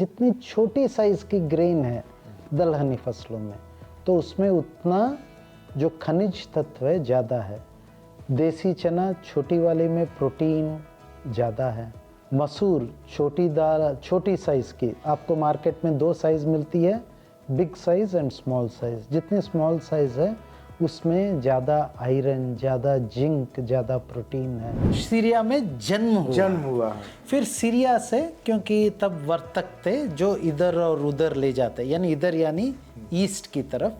जितनी छोटी साइज़ की ग्रेन है दलहनी फसलों में, तो उसमें उतना जो खनिज तत्व है ज़्यादा है। देसी चना छोटी वाली में प्रोटीन ज़्यादा है। मसूर छोटी दाल, छोटी साइज़ की आपको मार्केट में 2 साइज़ मिलती है, big size and small size. जितनी स्मॉल साइज़ है उसमें ज़्यादा आयरन, ज़्यादा जिंक, ज़्यादा प्रोटीन है। सीरिया में जन्म हुआ है। फिर सीरिया से, क्योंकि तब वर्तक थे जो इधर और उधर ले जाते, यानी इधर यानी ईस्ट की तरफ,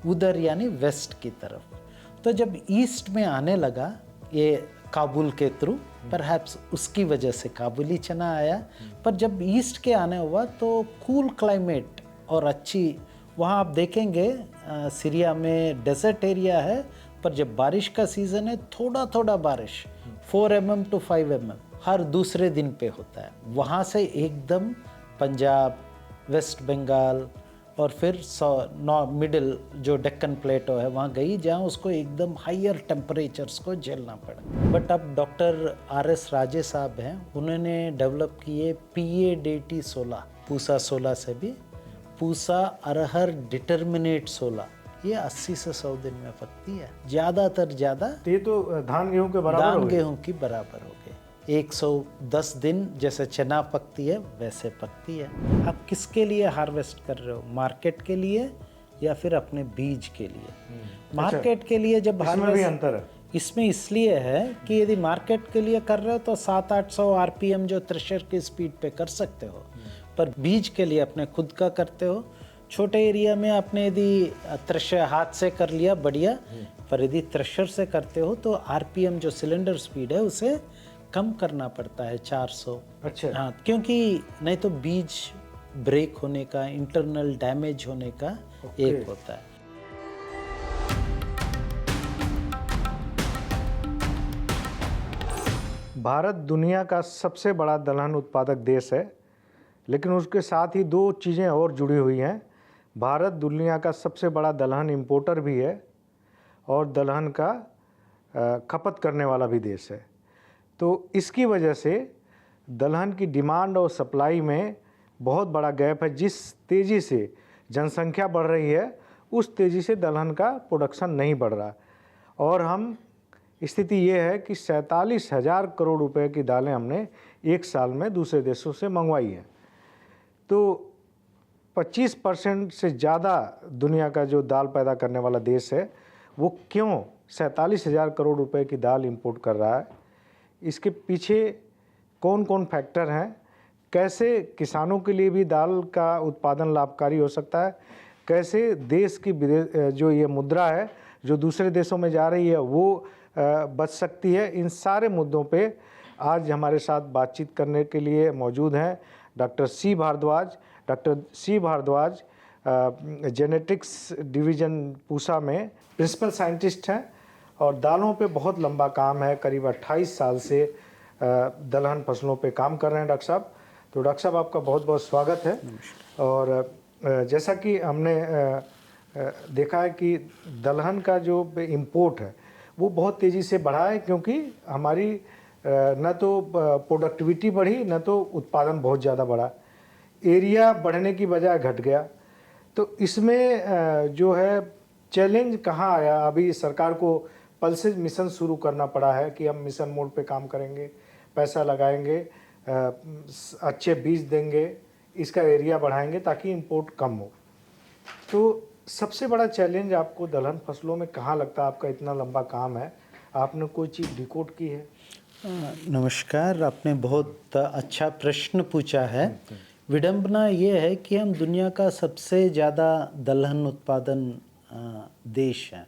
उधर यानी वेस्ट की तरफ। तो जब ईस्ट में आने लगा ये काबुल के थ्रू, परहैप्स उसकी वजह से काबुली चना आया। पर जब ईस्ट के आने हुआ तो कूल क्लाइमेट और अच्छी, वहाँ आप देखेंगे सीरिया में डेजर्ट एरिया है, पर जब बारिश का सीज़न है थोड़ा थोड़ा बारिश 4 mm to 5 mm हर दूसरे दिन पे होता है। वहाँ से एकदम पंजाब, वेस्ट बंगाल और फिर मिडिल जो डेक्कन प्लेटो है वहाँ गई, जहाँ उसको एकदम हायर टेम्परेचर्स को झेलना पड़ा। बट अब डॉक्टर RS राजे साहब हैं, उन्होंने डेवलप किए PADT 16, पूसा 16 से भी, पूसा अरहर डिटर्मिनेट 16, ये 80 से 100 दिन में पकती है, ज़्यादातर ज़्यादा। ये तो धान गेहूँ के बराबर, धान गेहूँ की बराबर हो गए। 110 दिन जैसे चना पकती है वैसे पकती है। आप किसके लिए हार्वेस्ट कर रहे हो, मार्केट के लिए या फिर अपने बीज के लिए? मार्केट के लिए जब इसमें भी अंतर है। इसमें इसलिए है कि यदि मार्केट के लिए कर रहे हो तो 700-800 RPM जो थ्रेशर की स्पीड पे कर सकते हो, पर बीज के लिए अपने खुद का करते हो। छोटे एरिया में आपने यदि थ्रेशर हाथ से कर लिया बढ़िया, पर यदि थ्रेशर से करते हो तो RPM जो सिलेंडर स्पीड है उसे कम करना पड़ता है, 400। अच्छा। हाँ, क्योंकि नहीं तो बीज ब्रेक होने का, इंटरनल डैमेज होने का एक होता है। भारत दुनिया का सबसे बड़ा दलहन उत्पादक देश है, लेकिन उसके साथ ही 2 चीज़ें और जुड़ी हुई हैं। भारत दुनिया का सबसे बड़ा दलहन इंपोर्टर भी है और दलहन का खपत करने वाला भी देश है। तो इसकी वजह से दलहन की डिमांड और सप्लाई में बहुत बड़ा गैप है। जिस तेज़ी से जनसंख्या बढ़ रही है उस तेज़ी से दलहन का प्रोडक्शन नहीं बढ़ रहा, और हम स्थिति ये है कि 47,000 करोड़ रुपए की दालें हमने एक साल में दूसरे देशों से मंगवाई हैं। तो 25% से ज़्यादा दुनिया का जो दाल पैदा करने वाला देश है वो क्यों 47,000 करोड़ रुपए की दाल इंपोर्ट कर रहा है? इसके पीछे कौन कौन फैक्टर हैं? कैसे किसानों के लिए भी दाल का उत्पादन लाभकारी हो सकता है? कैसे देश की जो ये मुद्रा है जो दूसरे देशों में जा रही है वो बच सकती है? इन सारे मुद्दों पे आज हमारे साथ बातचीत करने के लिए मौजूद हैं doctor C Bhardwaj. Doctor C Bhardwaj genetics division Pusa में प्रिंसिपल साइंटिस्ट हैं और दालों पे बहुत लंबा काम है, करीब 28 साल से दलहन फसलों पे काम कर रहे हैं डॉक्टर साहब। तो डॉक्टर साहब आपका बहुत बहुत स्वागत है। और जैसा कि हमने देखा है कि दलहन का जो इम्पोर्ट है वो बहुत तेज़ी से बढ़ा है, क्योंकि हमारी न तो प्रोडक्टिविटी बढ़ी न तो उत्पादन बहुत ज़्यादा बढ़ा, एरिया बढ़ने की बजाय घट गया। तो इसमें जो है चैलेंज कहाँ आया? अभी सरकार को पल्सेज मिशन शुरू करना पड़ा है कि हम मिशन मोड पे काम करेंगे, पैसा लगाएंगे, अच्छे बीज देंगे, इसका एरिया बढ़ाएंगे ताकि इंपोर्ट कम हो। तो सबसे बड़ा चैलेंज आपको दलहन फसलों में कहाँ लगता है? आपका इतना लंबा काम है, आपने कोई चीज़ डिकोड की है? नमस्कार, आपने बहुत अच्छा प्रश्न पूछा है। विडंबना ये है कि हम दुनिया का सबसे ज़्यादा दलहन उत्पादन देश हैं,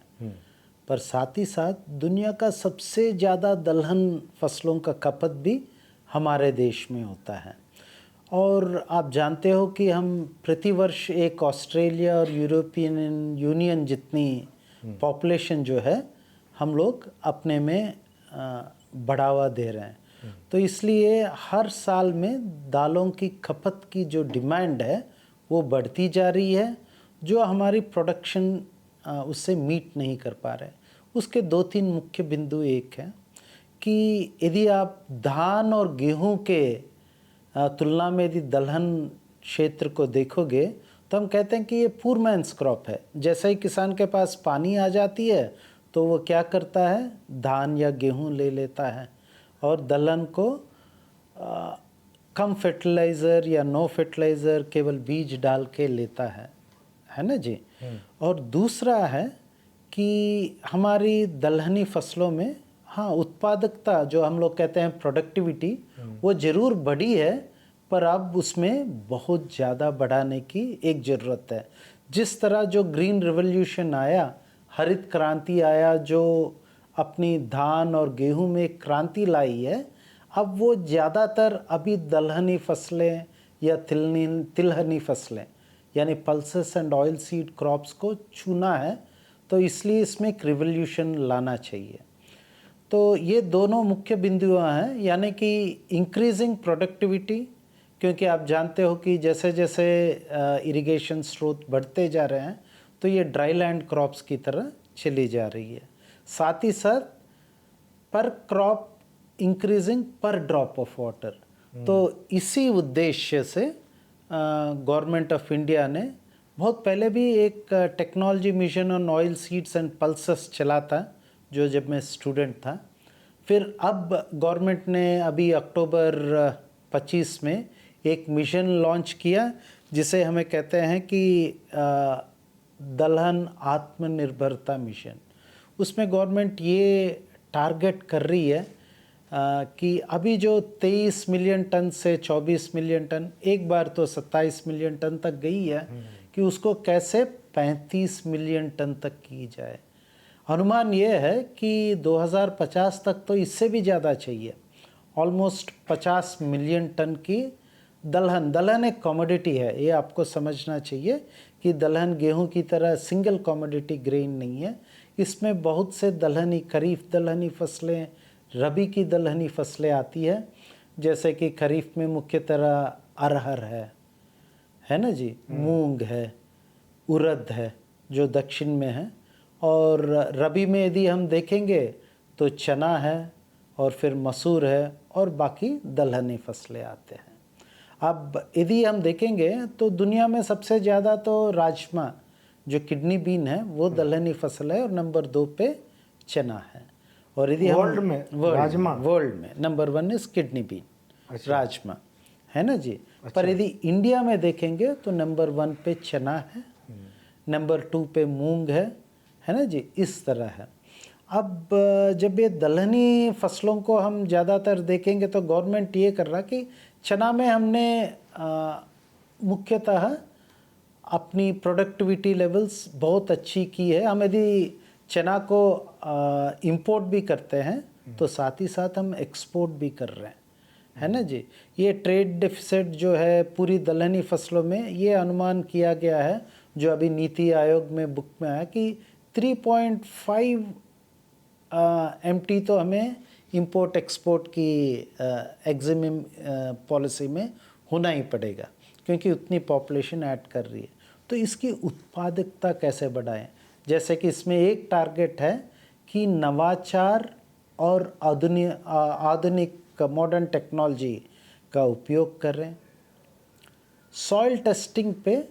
पर साथ ही साथ दुनिया का सबसे ज़्यादा दलहन फसलों का खपत भी हमारे देश में होता है। और आप जानते हो कि हम प्रतिवर्ष एक ऑस्ट्रेलिया और यूरोपियन यूनियन जितनी पॉपुलेशन जो है हम लोग अपने में बढ़ावा दे रहे हैं। तो इसलिए हर साल में दालों की खपत की जो डिमांड है वो बढ़ती जा रही है, जो हमारी प्रोडक्शन उससे मीट नहीं कर पा रहे। उसके 2-3 मुख्य बिंदु एक है कि यदि आप धान और गेहूं के तुलना में यदि दलहन क्षेत्र को देखोगे तो हम कहते हैं कि ये पुअर मैन्स क्रॉप है। जैसे ही किसान के पास पानी आ जाती है तो वो क्या करता है, धान या गेहूं ले लेता है और दलहन को कम फर्टिलाइज़र या नो फर्टिलाइज़र केवल बीज डाल के लेता है ना जी। और दूसरा है कि हमारी दलहनी फसलों में हाँ उत्पादकता जो हम लोग कहते हैं प्रोडक्टिविटी वो ज़रूर बढ़ी है, पर अब उसमें बहुत ज़्यादा बढ़ाने की एक ज़रूरत है। जिस तरह जो ग्रीन रिवॉल्यूशन आया, हरित क्रांति आया, जो अपनी धान और गेहूं में क्रांति लाई है, अब वो ज़्यादातर अभी दलहनी फसलें या तिलहनी फसलें यानी pulses and oil seed crops को चुना है। तो इसलिए इसमें एक रिवॉल्यूशन लाना चाहिए। तो ये दोनों मुख्य बिंदु हैं, यानी कि इंक्रीजिंग प्रोडक्टिविटी, क्योंकि आप जानते हो कि जैसे जैसे इरिगेशन स्रोत बढ़ते जा रहे हैं तो ये ड्राई लैंड क्रॉप्स की तरह चली जा रही है। साथ ही साथ पर क्रॉप इंक्रीजिंग पर ड्रॉप ऑफ वाटर। तो इसी उद्देश्य से गवर्नमेंट ऑफ इंडिया ने बहुत पहले भी एक technology mission on oil seeds and pulses चला था, जो जब मैं स्टूडेंट था। फिर अब गवर्नमेंट ने अभी अक्टूबर 25 में एक मिशन लॉन्च किया जिसे हमें कहते हैं कि दलहन आत्मनिर्भरता मिशन। उसमें गवर्नमेंट ये टारगेट कर रही है कि अभी जो 23 मिलियन टन से 24 मिलियन टन, एक बार तो 27 मिलियन टन तक गई है, कि उसको कैसे 35 मिलियन टन तक की जाए। अनुमान ये है कि 2050 तक तो इससे भी ज़्यादा चाहिए, ऑलमोस्ट 50 मिलियन टन की दलहन एक कमोडिटी है, ये आपको समझना चाहिए कि दलहन गेहूं की तरह सिंगल कमोडिटी ग्रेन नहीं है। इसमें बहुत से दलहनी, खरीफ दलहनी फसलें, रबी की दलहनी फसलें आती है। जैसे कि खरीफ में मुख्य तरह अरहर है ना जी, मूंग है, उड़द है जो दक्षिण में है, और रबी में यदि हम देखेंगे तो चना है और फिर मसूर है और बाकी दलहनी फसलें आते हैं। अब यदि हम देखेंगे तो दुनिया में सबसे ज़्यादा तो राजमा जो किडनी बीन है वो दलहनी फसल है, और नंबर 2 पे चना है। और यदि वर्ल्ड में राजमा, वर्ल्ड में नंबर 1 इज किडनी बीन, अच्छा, राजमा, है ना जी। अच्छा। पर यदि इंडिया में देखेंगे तो नंबर 1 पे चना है, नंबर 2 पे मूंग है ना जी, इस तरह है। अब जब ये दलहनी फसलों को हम ज़्यादातर देखेंगे तो गवर्नमेंट ये कर रहा कि चना में हमने मुख्यतः अपनी प्रोडक्टिविटी लेवल्स बहुत अच्छी की है। हम यदि चना को इंपोर्ट भी करते हैं तो साथ ही साथ हम एक्सपोर्ट भी कर रहे हैं, है ना जी। ये ट्रेड डेफिसिट जो है पूरी दलहनी फसलों में, ये अनुमान किया गया है जो अभी नीति आयोग में बुक में आया कि 3.5 MT तो हमें इंपोर्ट एक्सपोर्ट की एग्जिम पॉलिसी में होना ही पड़ेगा, क्योंकि उतनी पॉपुलेशन ऐड कर रही है। तो इसकी उत्पादकता कैसे बढ़ाएं? जैसे कि इसमें एक टारगेट है कि नवाचार और आधुनिक मॉडर्न टेक्नोलॉजी का उपयोग करें, सॉइल टेस्टिंग पे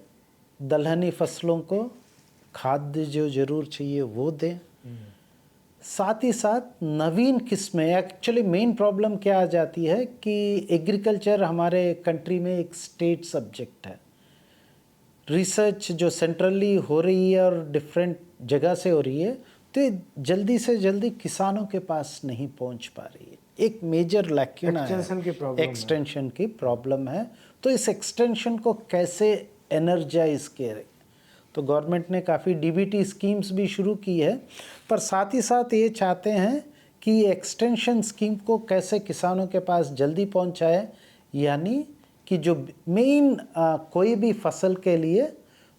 दलहनी फसलों को खाद्य जो ज़रूर चाहिए वो दें, साथ ही साथ नवीन किस्में। एक्चुअली मेन प्रॉब्लम क्या आ जाती है कि एग्रीकल्चर हमारे कंट्री में एक स्टेट सब्जेक्ट है। रिसर्च जो सेंट्रली हो रही है और डिफरेंट जगह से हो रही है, तो ये जल्दी से जल्दी किसानों के पास नहीं पहुंच पा रही है। एक मेजर लैक्यूना है, एक्सटेंशन की प्रॉब्लम है। तो इस एक्सटेंशन को कैसे एनर्जाइज करें? तो गवर्नमेंट ने काफ़ी डीबीटी स्कीम्स भी शुरू की है, पर साथ ही साथ ये चाहते हैं कि एक्सटेंशन स्कीम को कैसे किसानों के पास जल्दी पहुंचाए, यानी कि जो मेन कोई भी फसल के लिए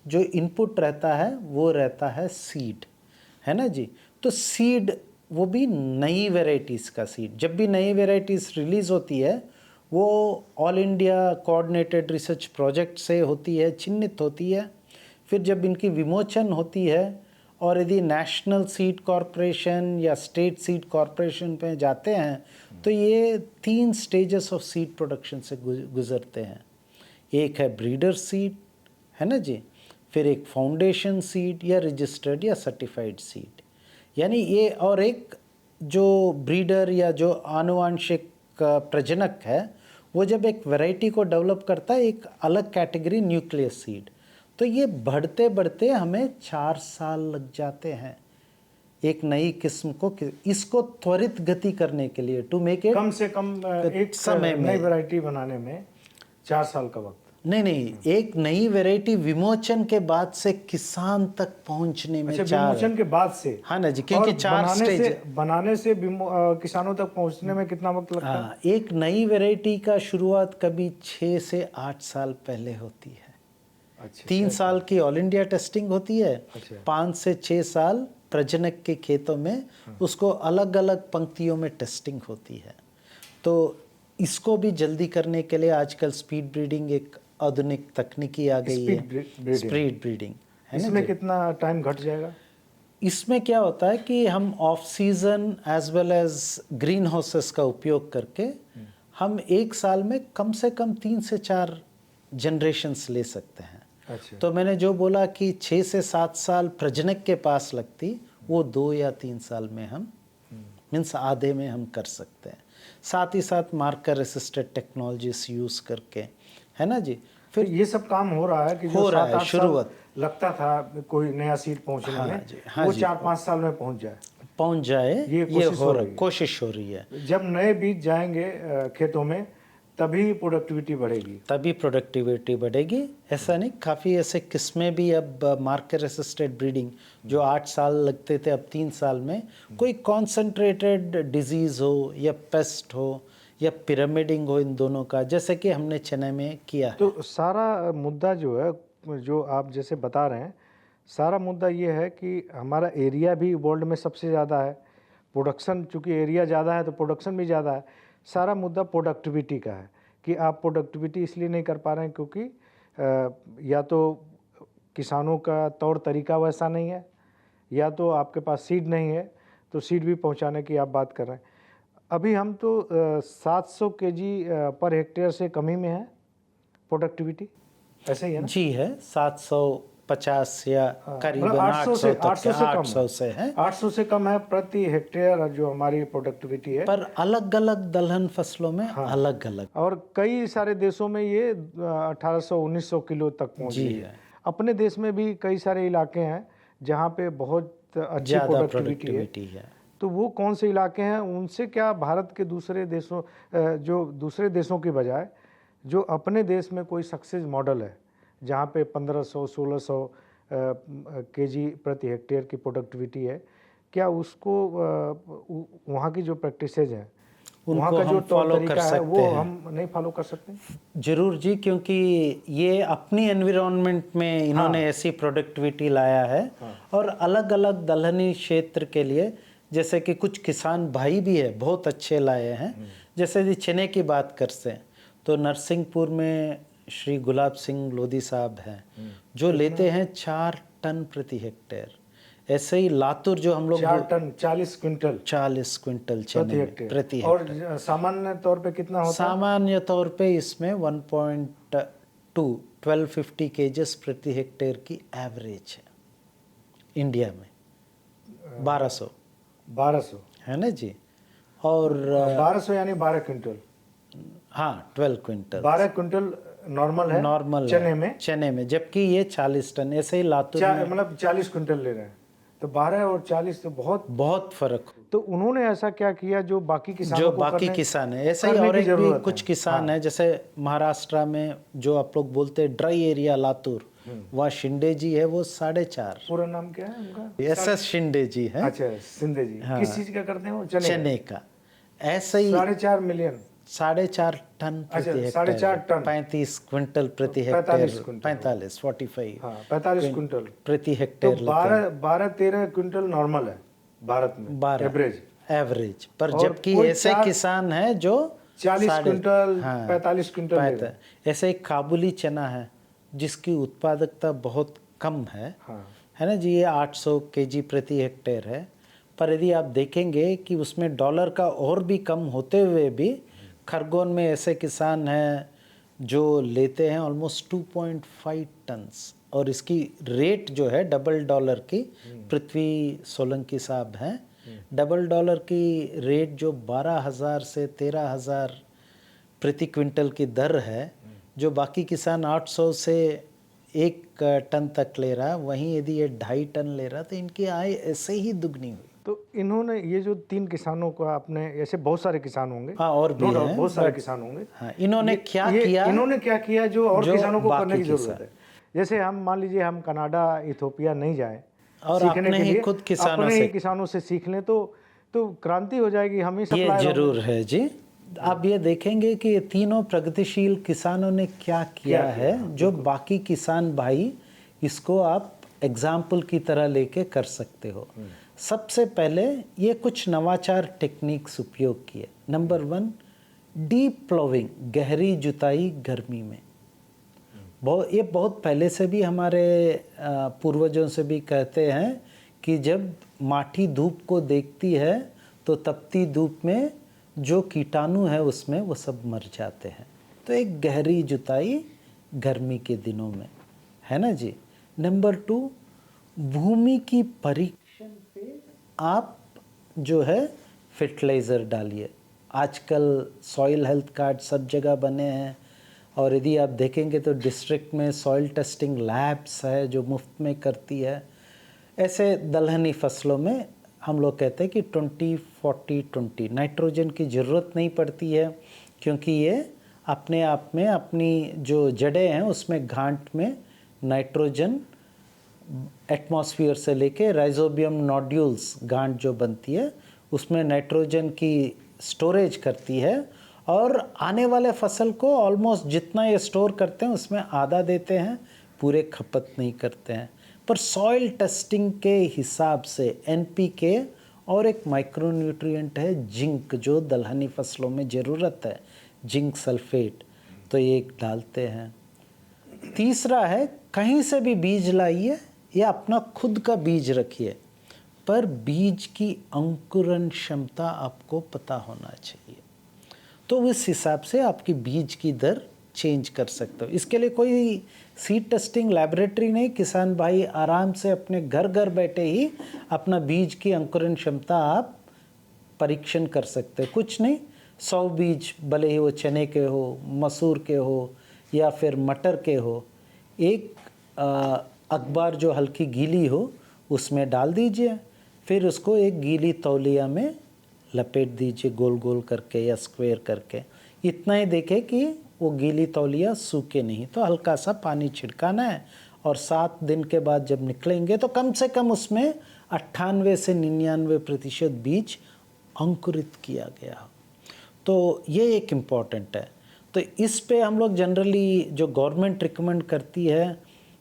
जो इनपुट रहता है वो रहता है सीड, है ना जी। तो सीड, वो भी नई वेराइटीज़ का सीड, जब भी नई वेराइटीज़ रिलीज़ होती है वो all India coordinated research project से होती है, चिन्हित होती है। फिर जब इनकी विमोचन होती है और यदि नेशनल सीड कॉरपोरेशन या स्टेट सीड कॉरपोरेशन पे जाते हैं तो ये 3 स्टेजेस ऑफ सीड प्रोडक्शन से गुजरते हैं। एक है ब्रीडर सीड, है ना जी, फिर एक फाउंडेशन सीड या रजिस्टर्ड या सर्टिफाइड सीड, यानी ये, और एक जो ब्रीडर या जो आनुवांशिक प्रजनक है वो जब एक वैरायटी को डेवलप करता है, एक अलग कैटेगरी न्यूक्लियस सीड। तो ये बढ़ते बढ़ते हमें 4 साल लग जाते हैं एक नई किस्म को, इसको त्वरित गति करने के लिए, टू मेक इट कम से कम एक समय में, नई वैरायटी बनाने में 4 साल का वक्त। नहीं, एक नई वैरायटी विमोचन के बाद से किसान तक पहुंचने में अच्छा, 4, विमोचन के बाद से, हाँ ना जी, क्योंकि 4 स्टेज बनाने से किसानों तक पहुंचने में कितना वक्त लगता है? हाँ, एक नई वैरायटी का शुरुआत कभी 6 से 8 साल पहले होती है। अच्छा, 3 साल की ऑल इंडिया टेस्टिंग होती है, अच्छा। 5 से 6 साल प्रजनक के खेतों में उसको अलग अलग पंक्तियों में टेस्टिंग होती है। तो इसको भी जल्दी करने के लिए आजकल स्पीड ब्रीडिंग एक आधुनिक तकनीकी आ गई है, स्पीड ब्रीडिंग, है ना। इसमें कितना टाइम घट जाएगा? इसमें क्या होता है कि हम off season as well as green houses का उपयोग करके हम एक साल में कम से कम 3 से 4 जनरेशंस ले सकते हैं। अच्छा। तो मैंने जो बोला कि 6 से 7 साल प्रजनक के पास लगती, वो 2 या 3 साल में हम मीन्स आधे में हम कर सकते हैं। साथ ही साथ मार्कर असिस्टेड टेक्नोलॉजीज यूज़ करके, है ना जी। फिर ये सब काम हो रहा है कि जो हो रहा है 7-8 शुरुआत, साल लगता था कोई नया सीड पहुंचने हाँ में, जी, हाँ वो जी, 4-5 साल में पहुंच जाए। ये कोशिश हो रही है। जब नए बीज जाएंगे खेतों में तभी प्रोडक्टिविटी बढ़ेगी। तभी प्रोडक्टिविटी बढ़ेगी। ऐसा नहीं, काफ़ी ऐसे किस्में भी अब मार्कर असिस्टेड ब्रीडिंग जो 8 साल लगते थे अब 3 साल में, कोई कॉन्सेंट्रेटेड डिजीज़ हो या पेस्ट हो या पिरामिडिंग हो, इन दोनों का, जैसे कि हमने चेन्नई में किया है। तो सारा मुद्दा जो है, जो आप जैसे बता रहे हैं, सारा मुद्दा ये है कि हमारा एरिया भी वर्ल्ड में सबसे ज़्यादा है, प्रोडक्शन, चूँकि एरिया ज़्यादा है तो प्रोडक्शन भी ज़्यादा है। सारा मुद्दा प्रोडक्टिविटी का है कि आप प्रोडक्टिविटी इसलिए नहीं कर पा रहे हैं क्योंकि या तो किसानों का तौर तरीका वैसा नहीं है, या तो आपके पास सीड नहीं है, तो सीड भी पहुंचाने की आप बात कर रहे हैं। अभी हम तो 700 केजी पर हेक्टेयर से कमी में है प्रोडक्टिविटी, ऐसे ही है ना? जी है, 750 या करीबन 800 से है। 800 से कम है प्रति हेक्टेयर जो हमारी प्रोडक्टिविटी है, पर अलग अलग दलहन फसलों में अलग अलग, और कई सारे देशों में ये 1800-1900 किलो तक पहुंच गई है। अपने देश में भी कई सारे इलाके हैं जहाँ पे बहुत अच्छी प्रोडक्टिविटी है। तो वो कौन से इलाके हैं, उनसे क्या भारत के दूसरे देशों, जो दूसरे देशों की बजाय जो अपने देश में कोई सक्सेस मॉडल है जहाँ पे 1500-1600 केजी प्रति हेक्टेयर की प्रोडक्टिविटी है, क्या उसको वहाँ की जो प्रैक्टिसेज हैं, वहाँ का जो तौर तरीका है, वो हम नहीं फॉलो कर सकते? जरूर जी, क्योंकि ये अपनी एनवायरनमेंट में इन्होंने ऐसी प्रोडक्टिविटी लाया है। और अलग अलग दलहनी क्षेत्र के लिए, जैसे कि कुछ किसान भाई भी है बहुत अच्छे लाए हैं। जैसे यदि चने की बात करते हैं तो नरसिंहपुर में श्री गुलाब सिंह लोधी साहब हैं जो लेते हैं 4 टन प्रति हेक्टेयर। ऐसे ही लातूर जो हम लोग 4 टन 40 क्विंटल चने प्रति हेक्टेयर। और सामान्य तौर पे कितना होता है? सामान्य तौर पे इसमें 1250 केजेस प्रति हेक्टेयर की एवरेज है इंडिया में। 1200 है ना जी। और 1200 यानी 12 क्विंटल। हाँ, 12 क्विंटल, 12 क्विंटल नॉर्मल है चने में, जबकि ये 40 टन। ऐसे ही लातूर मतलब 40 क्विंटल ले रहे हैं, तो 12 और 40 तो बहुत फर्क हो। तो उन्होंने ऐसा क्या किया जो बाकी किसान है? ऐसे ही और एक भी कुछ किसान है, जैसे महाराष्ट्र में जो आप लोग बोलते हैं ड्राई एरिया लातूर, वहाँ शिंदे जी है, वो 4.5। पूरा नाम क्या है उनका? SS शिंदे जी है। अच्छा, शिंदे जी। किस चीज का करते हैं वो? चने का। ऐसे ही 4.5 मिलियन, 4.5 टन प्रति हेक्टेयर, 4.5 टन, 35 क्विंटल प्रति हेक्टेयर, 45 क्विंटल प्रति हेक्टेयर। तो 12-13 क्विंटल नॉर्मल है भारत में, एवरेज। पर जबकि ऐसे किसान है जो 40 क्विंटल 45 क्विंटल। ऐसे एक काबुली चना है जिसकी उत्पादकता बहुत कम है ना जी, ये 800 केजी प्रति हेक्टेयर है। पर यदि आप देखेंगे कि उसमें डॉलर का और भी कम होते हुए भी खरगोन में ऐसे किसान हैं जो लेते हैं ऑलमोस्ट 2.5 टन्स, और इसकी रेट जो है $1 की, पृथ्वी सोलंकी साहब हैं, $1 की रेट जो 12,000 से 13,000 प्रति क्विंटल की दर है, जो बाकी किसान 800 से 1 टन तक ले रहा है, वहीं यदि ये 2.5 टन ले रहा तो इनकी आय ऐसे ही दुगनी हुई। तो इन्होंने ये जो 3 किसानों को आपने, ऐसे बहुत सारे किसान होंगे, हाँ और भी हैं, बहुत सारे किसान होंगे, हाँ, इन्होंने क्या किया जो और जो किसानों को बाकी करने की किसान। जरूरत है। जैसे हम मान लीजिए हम कनाडा, इथोपिया नहीं जाएं और सीखने अपने के ही लिए, खुद किसानों अपने से ही किसानों से सीख लें तो क्रांति हो जाएगी, हम ही ये सप्लायर होंगे। जरूर है जी। आप ये देखेंगे कि ये तीनों प्रगतिशील किसानों ने क्या किया है, जो बाकी किसान भाई इसको आप एग्जाम्पल की तरह लेके कर सकते हो। सबसे पहले ये कुछ नवाचार टेक्निक्स उपयोग किए। नंबर 1, डीप प्लोविंग, गहरी जुताई गर्मी में। ये बहुत पहले से भी हमारे पूर्वजों से भी कहते हैं कि जब माटी धूप को देखती है तो तपती धूप में जो कीटाणु है उसमें वो सब मर जाते हैं। तो एक गहरी जुताई गर्मी के दिनों में, है ना जी। नंबर 2, भूमि की परीक्षण पे आप जो है फर्टिलाइज़र डालिए। आजकल सॉइल हेल्थ कार्ड सब जगह बने हैं, और यदि आप देखेंगे तो डिस्ट्रिक्ट में सॉइल टेस्टिंग लैब्स है जो मुफ्त में करती है। ऐसे दलहनी फसलों में हम लोग कहते हैं कि 20-40-20 नाइट्रोजन की ज़रूरत नहीं पड़ती है, क्योंकि ये अपने आप में अपनी जो जड़ें हैं उसमें गांठ में नाइट्रोजन एटमॉस्फेयर से लेके राइजोबियम नोड्यूल्स, गांठ जो बनती है उसमें नाइट्रोजन की स्टोरेज करती है, और आने वाले फसल को ऑलमोस्ट जितना ये स्टोर करते हैं उसमें आधा देते हैं, पूरे खपत नहीं करते हैं। पर सॉइल टेस्टिंग के हिसाब से NPK और एक माइक्रोन्यूट्रिएंट है जिंक, जो दलहनी फसलों में ज़रूरत है, जिंक सल्फेट, तो ये एक डालते हैं। तीसरा है कहीं से भी बीज लाइए या अपना खुद का बीज रखिए, पर बीज की अंकुरण क्षमता आपको पता होना चाहिए। तो उस हिसाब से आपकी बीज की दर चेंज कर सकते हो। इसके लिए कोई सीड टेस्टिंग लैबोरेटरी नहीं, किसान भाई आराम से अपने घर घर बैठे ही अपना बीज की अंकुरण क्षमता आप परीक्षण कर सकते हो। कुछ नहीं, 100 बीज, भले ही वो चने के हो, मसूर के हो या फिर मटर के हो, एक अखबार जो हल्की गीली हो उसमें डाल दीजिए, फिर उसको एक गीली तौलिया में लपेट दीजिए, गोल गोल करके या स्क्वायर करके। इतना ही देखें कि वो गीली तौलिया सूखे नहीं, तो हल्का सा पानी छिड़काना है, और 7 दिन के बाद जब निकलेंगे तो कम से कम उसमें 98 से 99% बीज अंकुरित किया गया हो। तो ये एक इम्पॉर्टेंट है। तो इस पे हम लोग जनरली जो गवर्नमेंट रिकमेंड करती है,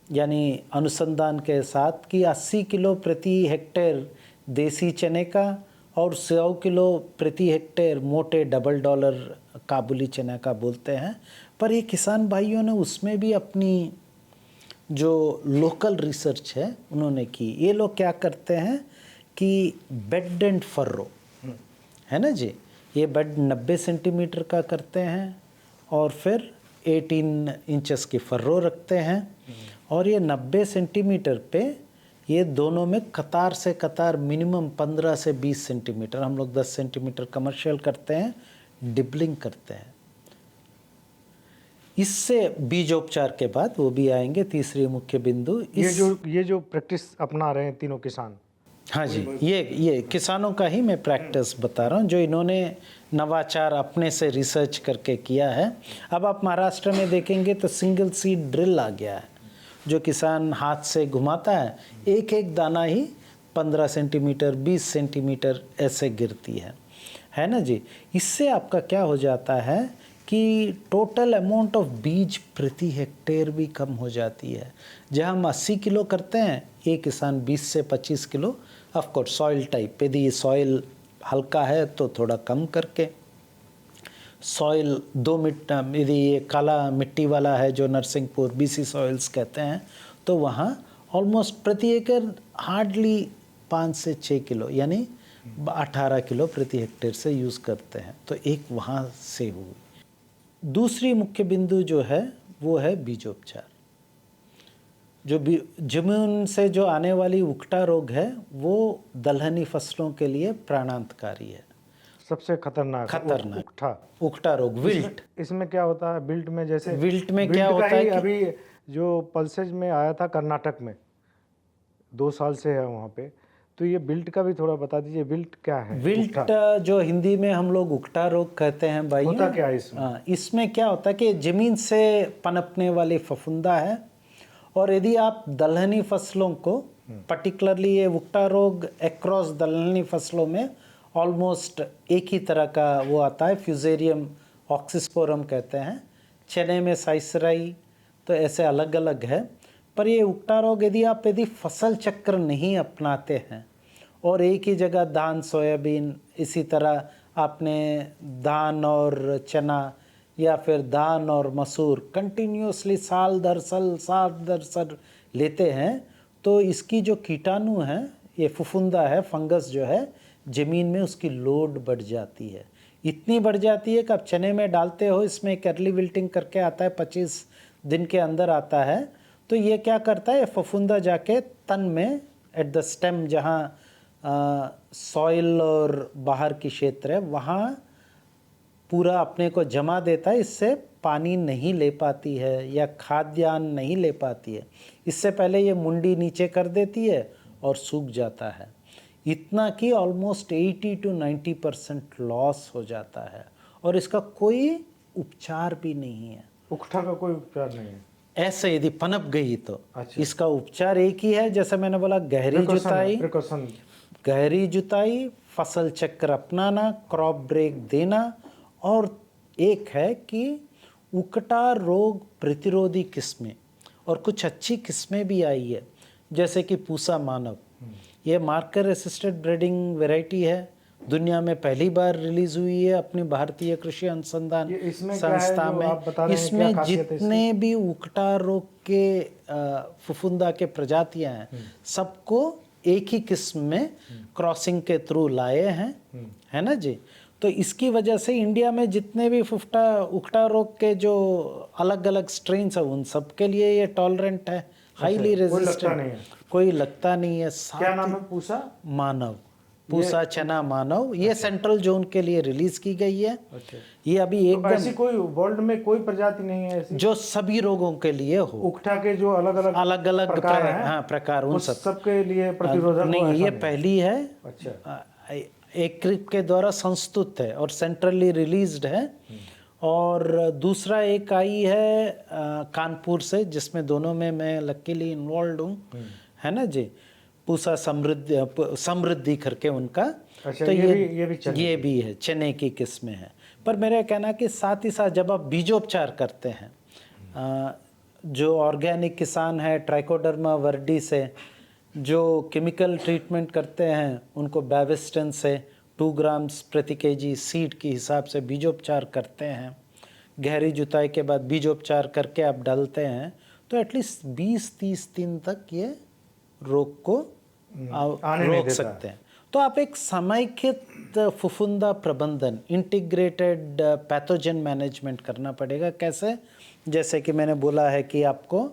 यानी अनुसंधान के साथ, कि 80 किलो प्रति हेक्टेयर देसी चने का और 100 किलो प्रति हेक्टेयर मोटे $1 काबुली चना का बोलते हैं। पर ये किसान भाइयों ने उसमें भी अपनी जो लोकल रिसर्च है उन्होंने की। ये लोग क्या करते हैं कि बेड एंड फर्रो, है ना जी, ये बेड 90 सेंटीमीटर का करते हैं और फिर 18 इंचेस की फर्रो रखते हैं, और ये 90 सेंटीमीटर पे ये दोनों में कतार से कतार मिनिमम 15 से 20 सेंटीमीटर, हम लोग 10 सेंटीमीटर कमर्शियल करते हैं, डिबलिंग करते हैं। इससे बीजोपचार के बाद वो भी आएंगे, तीसरी मुख्य बिंदु। ये जो प्रैक्टिस अपना रहे हैं तीनों किसान, हाँ जी, ये किसानों का ही मैं प्रैक्टिस बता रहा हूँ, जो इन्होंने नवाचार अपने से रिसर्च करके किया है। अब आप महाराष्ट्र में देखेंगे तो सिंगल सीड ड्रिल आ गया है, जो किसान हाथ से घुमाता है, एक एक दाना ही 15 सेंटीमीटर 20 सेंटीमीटर ऐसे गिरती है ना जी। इससे आपका क्या हो जाता है कि टोटल अमाउंट ऑफ बीज प्रति हेक्टेयर भी कम हो जाती है। जहाँ हम 80 किलो करते हैं, ये किसान 20 से 25 kilo, of course soil type, यदि सॉइल हल्का है तो थोड़ा कम करके, सॉइल 2 मिट्टी, यदि ये काला मिट्टी वाला है जो नरसिंहपुर BC सॉइल्स कहते हैं, तो वहाँ ऑलमोस्ट प्रति एकड़ हार्डली 5 से 6 किलो यानी 18 किलो प्रति हेक्टेयर से यूज़ करते हैं। तो एक वहाँ से हुई। दूसरी मुख्य बिंदु जो है वो है बीजोपचार। जो जमीन से जो आने वाली उकटा रोग है वो दलहनी फसलों के लिए प्राणांतकारी है, सबसे खतरनाक उकटा रोग, विल्ट। इसमें क्या होता है विल्ट में? जैसे विल्ट में क्या होता है कि अभी जो पल्सेज में आया था कर्नाटक में, 2 साल से है वहाँ पे, तो ये विल्ट का भी थोड़ा बता दीजिए, विल्ट क्या है? विल्ट जो हिंदी में हम लोग उकटा रोग कहते हैं भाई। होता क्या है इसमें? इसमें क्या होता है कि जमीन से पनपने वाली फफूंदा है, और यदि आप दलहनी फसलों को, पर्टिकुलरली ये उकटा रोग अक्रॉस दलहनी फसलों में ऑलमोस्ट एक ही तरह का वो आता है, फ्यूजेरियम ऑक्सीस्पोरम कहते हैं। चने में साइसराई, तो ऐसे अलग अलग है। पर ये उकटा रोग यदि फसल चक्र नहीं अपनाते हैं और एक ही जगह धान सोयाबीन, इसी तरह आपने धान और चना या फिर धान और मसूर कंटिन्यूसली साल दर साल लेते हैं, तो इसकी जो कीटाणु है, ये फफूंदा है, फंगस जो है ज़मीन में, उसकी लोड बढ़ जाती है। इतनी बढ़ जाती है कि आप चने में डालते हो, इसमें एक अर्ली विल्टिंग करके आता है, 25 दिन के अंदर आता है। तो ये क्या करता है, फफूंदा जाके तन में एट द स्टेम, जहाँ सॉइल और बाहर की क्षेत्र है, वहाँ पूरा अपने को जमा देता है। इससे पानी नहीं ले पाती है या खाद्यान्न नहीं ले पाती है। इससे पहले ये मुंडी नीचे कर देती है और सूख जाता है। इतना कि ऑलमोस्ट 80 to 90% लॉस हो जाता है, और इसका कोई उपचार भी नहीं है। उकठा का कोई उपचार नहीं है? ऐसे यदि पनप गई तो अच्छा। इसका उपचार एक ही है, जैसे मैंने बोला, गहरी जुताई, फसल चक्र अपनाना, क्रॉप ब्रेक देना, और एक है कि उकटा रोग प्रतिरोधी किस्में, और कुछ अच्छी किस्में भी आई है, जैसे कि पूसा मानव। ये मार्कर असिस्टेड ब्रीडिंग वैरायटी है, दुनिया में पहली बार रिलीज हुई है अपनी भारतीय कृषि अनुसंधान संस्था में। इसमें जितने भी उकटा रोग के फफूंदा के प्रजातियां हैं, सबको एक ही किस्म में क्रॉसिंग के थ्रू लाए हैं, है ना जी। तो इसकी वजह से इंडिया में जितने भी उकटा रोग के जो अलग अलग स्ट्रेन्स हैं, उन सब के लिए ये टॉलरेंट है, हाईली रेजिस्टेंट, कोई लगता नहीं है। क्या नाम है? पूसा चना मानव, ये सेंट्रल जोन के लिए रिलीज की गई है। अच्छा। ये अभी एकदम, तो ऐसी कोई वर्ल्ड में कोई प्रजाति नहीं है ऐसी जो सभी रोगों के लिए हो। उकठा के जो अलग अलग प्रकार उन सबके लिए प्रतिरोधक नहीं, ये पहली है। अच्छा। एक के द्वारा संस्तुत है और सेंट्रली रिलीज्ड है। और दूसरा एक आई है कानपुर से, जिसमें दोनों में मैं लकीली इन्वॉल्व हूँ, है ना जी। पूसा समृद्धि करके उनका। अच्छा, तो ये भी है, चने की किस्में हैं। पर मेरा कहना कि साथ ही साथ जब आप बीजोपचार करते हैं, जो ऑर्गेनिक किसान है ट्राइकोडर्मा वर्डी से, जो केमिकल ट्रीटमेंट करते हैं, उनको बेविस्टन से 2 ग्राम्स प्रति केजी सीड के हिसाब से बीजोपचार करते हैं। गहरी जुताई के बाद बीजोपचार करके आप डालते हैं, तो एटलीस्ट 20-30 दिन तक ये रोग को रोक सकते हैं। तो आप एक समेकित फफूंदा प्रबंधन, इंटीग्रेटेड पैथोजन मैनेजमेंट करना पड़ेगा। कैसे? जैसे कि मैंने बोला है कि आपको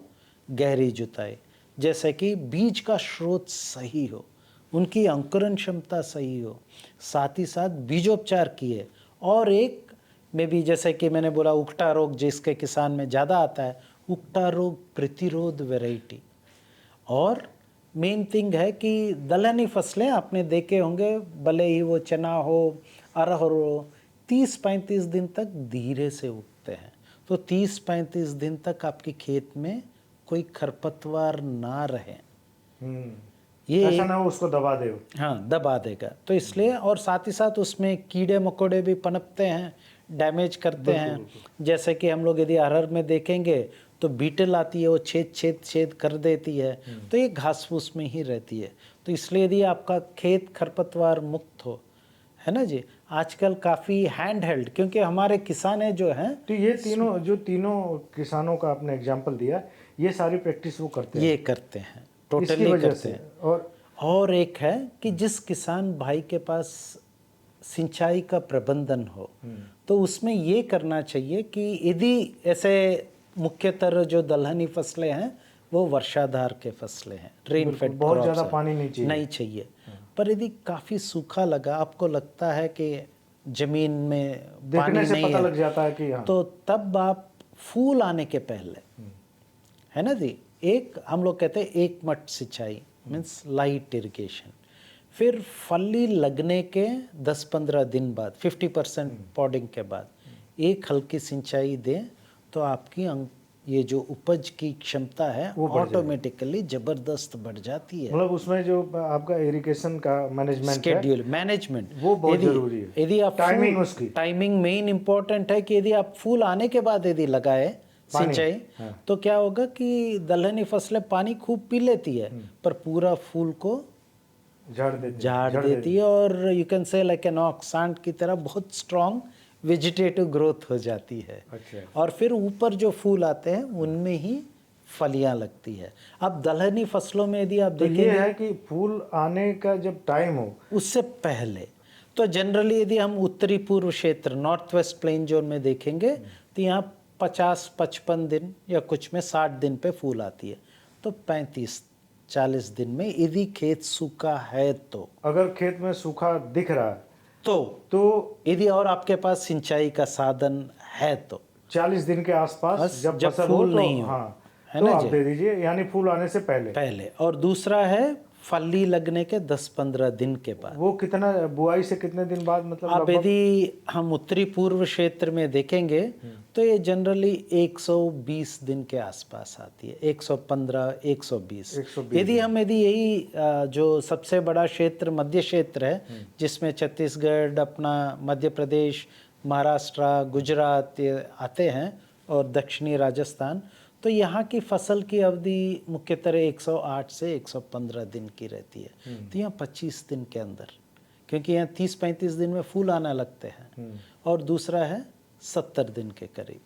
गहरी जुताई, जैसे कि बीज का स्रोत सही हो, उनकी अंकुरण क्षमता सही हो, साथ ही साथ बीजोपचार किए, और एक में भी जैसे कि मैंने बोला उकटा रोग जिसके किसान में ज़्यादा आता है, उकटा रोग प्रतिरोध वैरायटी। और मेन थिंग है कि दलहनी फसलें आपने देखे होंगे, भले ही वो चना हो, अरहर हो, 30-35 दिन तक धीरे से उगते हैं। तो 30-35 दिन तक आपके खेत में कोई खरपतवार ना रहे, ये ऐसा ना हो उसको दबा दे। हाँ, दबा देगा। तो इसलिए, और साथ ही साथ उसमें कीड़े मकोड़े भी पनपते हैं, डैमेज करते हैं। जैसे कि हम लोग यदि अरहर में देखेंगे तो बीटल आती है, वो छेद कर देती है, तो ये घास फूस में ही रहती है। तो इसलिए यदि आपका खेत खरपतवार मुक्त हो, है ना जी, आजकल काफ़ी हैंड हेल्ड, क्योंकि हमारे किसान जो हैं, तो ये तीनों किसानों का आपने एग्जाम्पल दिया, ये सारी प्रैक्टिस वो करते हैं, ये करते हैं, टोटली करते हैं। और एक है कि जिस किसान भाई के पास सिंचाई का प्रबंधन हो, तो उसमें ये करना चाहिए कि यदि ऐसे मुख्यतर जो दलहनी फसलें हैं वो वर्षाधार के फसलें हैं, रेन फेड बहुत क्रॉप्स ज़्यादा हैं, पानी नहीं चाहिए। पर यदि काफ़ी सूखा लगा, आपको लगता है कि ज़मीन में देखने पानी से नहीं पता है, लग जाता है कि हाँ। तो तब आप फूल आने के पहले, है ना जी, एक हम लोग कहते हैं एक मट सिंचाई, मीन्स लाइट इरिगेशन, फिर फली लगने के 10-15 दिन बाद 50% पॉडिंग के बाद एक हल्की सिंचाई दें, तो आपकी ये जो उपज की क्षमता है वो बढ़ ऑटोमेटिकली ज़बरदस्त बढ़ जाती है। मतलब उसमें जो आपका इरिगेशन का मैनेजमेंट है, स्केड्यूल मैनेजमेंट वो बहुत जरूरी है। यदि आप टाइमिंग उसकी टाइमिंग मेन इंपॉर्टेंट है कि यदि आप फूल आने के बाद यदि लगाए सिंचाई, तो क्या होगा कि दलहनी फसलें पानी खूब पी लेती है, पर पूरा फूल को झाड़ देती है, और you can say like an ऑक्सांट की तरह बहुत स्ट्रॉन्ग वेजिटेटिव ग्रोथ हो जाती है। अच्छा। और फिर ऊपर जो फूल आते हैं उनमें ही फलियां लगती है। अब दलहनी फसलों में यदि आप तो देखेंगे, ये है कि फूल आने का जब टाइम हो उससे पहले, तो जनरली यदि हम उत्तरी पूर्व क्षेत्र नॉर्थ वेस्ट प्लेन जोन में देखेंगे, तो यहाँ 50-55 दिन या कुछ में 60 दिन पे फूल आती है। तो 35-40 दिन में यदि खेत सूखा है, तो अगर खेत में सूखा दिख रहा है तो यदि और आपके पास सिंचाई का साधन है, तो 40 दिन के आसपास जब फसल हो फूल तो नहीं हो, हाँ, है तो ना आप जी, दे दीजिए, यानी फूल आने से पहले। और दूसरा है फली लगने के 10-15 दिन के बाद। वो कितना, बुआई से कितने दिन बाद, मतलब अब यदि हम उत्तरी पूर्व क्षेत्र में देखेंगे, तो ये जनरली 120 दिन के आसपास आती है, 115-120। यदि यही जो सबसे बड़ा क्षेत्र मध्य क्षेत्र है, जिसमें छत्तीसगढ़, अपना मध्य प्रदेश, महाराष्ट्र, गुजरात ये आते हैं, और दक्षिणी राजस्थान, तो यहाँ की फसल की अवधि मुख्यतः 108 से 115 दिन की रहती है। तो यहाँ 25 दिन के अंदर, क्योंकि यहाँ 30-35 दिन में फूल आना लगते हैं, और दूसरा है 70 दिन के करीब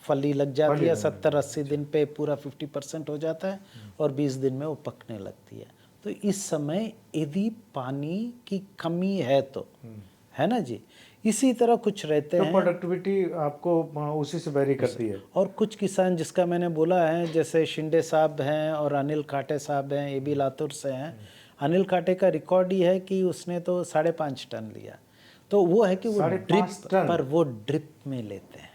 फली लग जाती है, 70-80 दिन पे पूरा 50% हो जाता है, और 20 दिन में वो पकने लगती है। तो इस समय यदि पानी की कमी है, तो है ना जी, इसी तरह कुछ रहते हैं, प्रोडक्टिविटी आपको उसी से वेरी करती है। और कुछ किसान जिसका मैंने बोला है, जैसे शिंदे साहब हैं और अनिल खाटे साहब हैं, ये भी लातूर से हैं। अनिल खाटे का रिकॉर्ड ही है कि उसने तो 5.5 टन लिया। तो वो है कि वो ड्रिप में लेते हैं।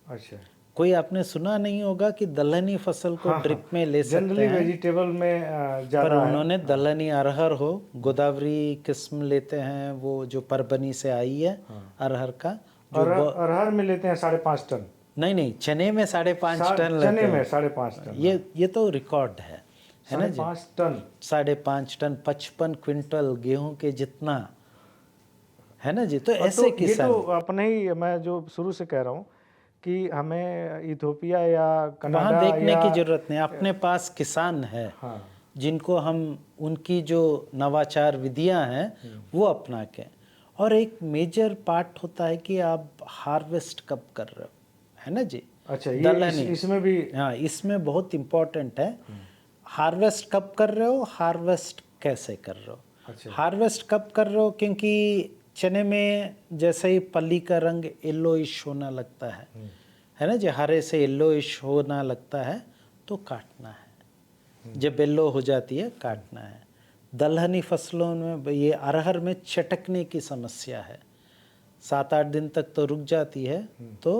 अच्छा, कोई आपने सुना नहीं होगा कि दलहनी फसल को ड्रिप में ले सकते हैं। जनरली वेजिटेबल में ज़्यादा पर उन्होंने दलहनी अरहर हो, गोदावरी किस्म लेते हैं, वो जो परबनी से आई है अरहर का, और अरहर में लेते हैं 5.5 टन। नहीं, चने में 5.5 टन लेते चने हैं। में 5.5 टन। ये तो रिकॉर्ड है ना जी, 5.5 टन, 5.5 टन, 55 क्विंटल गेहूं के जितना, है ना जी। तो ऐसे किसान, ये तो अपने ही, मैं जो शुरू से कह रहा हूँ कि हमें इथोपिया या कनाडा वहाँ देखने की जरूरत नहीं, अपने पास किसान है, हाँ, जिनको हम उनकी जो नवाचार विधियां हैं वो अपना के। और एक मेजर पार्ट होता है कि आप हार्वेस्ट कब कर रहे हो, है ना जी। अच्छा, ये इसमें भी, हाँ, इसमें बहुत इम्पोर्टेंट है, हार्वेस्ट कब कर रहे हो, हार्वेस्ट कैसे कर रहे हो। अच्छा, हार्वेस्ट कब कर रहे हो, क्योंकि चने में जैसे ही पल्ली का रंग येलोइश होना लगता है ना जी, हरे से येलोइश होना लगता है, तो काटना है। जब येलो हो जाती है, काटना है। दलहनी फसलों में ये अरहर में चटकने की समस्या है, 7-8 दिन तक तो रुक जाती है, तो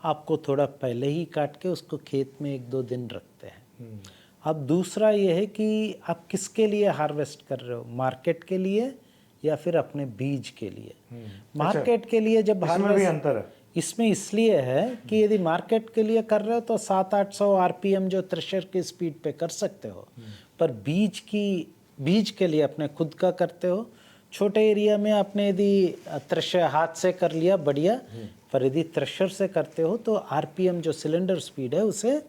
आपको थोड़ा पहले ही काट के उसको खेत में 1-2 दिन रखते हैं। अब दूसरा ये है कि आप किसके लिए हार्वेस्ट कर रहे हो, मार्केट के लिए या फिर अपने बीज के लिए। मार्केट के लिए जब इसमें भी अंतर है। इसमें इसलिए है कि यदि मार्केट के लिए कर रहे हो तो 700-800 आरपीएम जो थ्रेशर की स्पीड पे कर सकते हो, पर बीज के लिए अपने खुद का करते हो, छोटे एरिया में आपने यदि थ्रेशर हाथ से कर लिया बढ़िया, पर यदि थ्रेशर से करते हो तो आरपीएम जो सिलेंडर स्पीड है उसे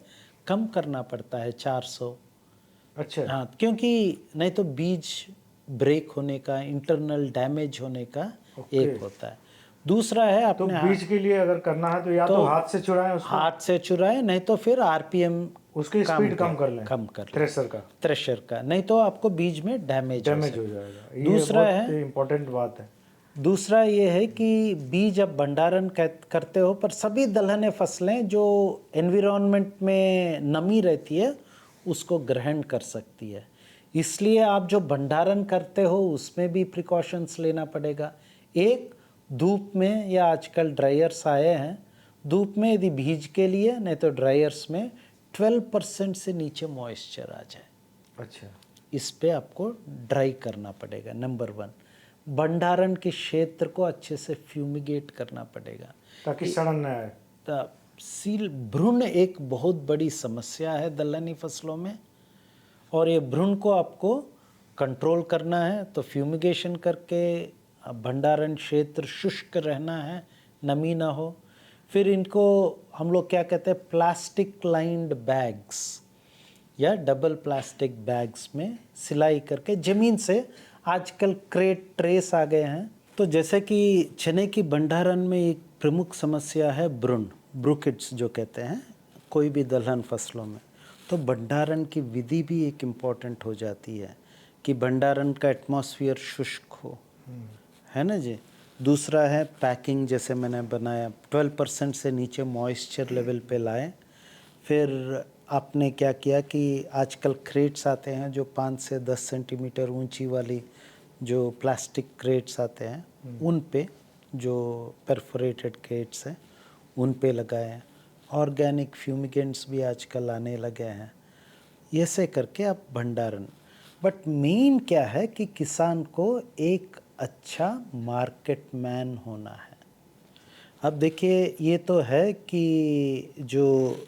कम करना पड़ता है, 400। अच्छा, हाँ, क्योंकि नहीं तो बीज ब्रेक होने का, इंटरनल डैमेज होने का एक होता है। दूसरा है अपने तो बीज के लिए अगर करना है तो या तो हाथ से चुराएं उसको, हाथ से चुराएं, नहीं तो फिर आरपीएम उसकी स्पीड कम कर लें, थ्रेशर का, नहीं तो आपको बीज में डैमेज हो जाएगा। दूसरा ये बहुत इम्पोर्टेंट बात है। दूसरा ये है कि बीज अब भंडारण करते हो, पर सभी दलहनी फसलें जो एनवायरनमेंट में नमी रहती है उसको ग्रहण कर सकती है। इसलिए आप जो भंडारण करते हो उसमें भी प्रिकॉशंस लेना पड़ेगा। एक, धूप में, या आजकल ड्रायर्स आए हैं, धूप में यदि भीज के लिए, नहीं तो ड्रायर्स में 12% से नीचे मॉइस्चर आ जाए, अच्छा, इस पे आपको ड्राई करना पड़ेगा। नंबर 1, भंडारण के क्षेत्र को अच्छे से फ्यूमिगेट करना पड़ेगा ताकि सड़न न आए। सील भ्रूण एक बहुत बड़ी समस्या है दलहनी फसलों में, और ये भ्रूण को आपको कंट्रोल करना है तो फ्यूमिगेशन करके भंडारण क्षेत्र शुष्क रहना है, नमी ना हो। फिर इनको हम लोग क्या कहते हैं, प्लास्टिक लाइंड बैग्स या डबल प्लास्टिक बैग्स में सिलाई करके ज़मीन से, आजकल क्रेट ट्रेस आ गए हैं। तो जैसे कि चने की भंडारण में एक प्रमुख समस्या है भ्रूण, ब्रूकिड्स जो कहते हैं कोई भी दलहन फसलों में, तो भंडारण की विधि भी एक इम्पॉर्टेंट हो जाती है कि भंडारण का एटमॉस्फेयर शुष्क हो, है ना जी। दूसरा है पैकिंग, जैसे मैंने बनाया 12% से नीचे मॉइस्चर लेवल पे लाए। फिर आपने क्या किया कि आजकल क्रेट्स आते हैं जो 5 से 10 सेंटीमीटर ऊंची वाली जो प्लास्टिक क्रेट्स आते हैं, उन पे जो परफोरेटेड क्रेट्स हैं उन पे लगाए हैं। ऑर्गेनिक फ्यूमिगेंट्स भी आजकल आने लगे हैं, ऐसे करके आप भंडारण। बट मेन क्या है कि किसान को एक अच्छा मार्केट मैन होना है। अब देखिए, ये तो है कि जो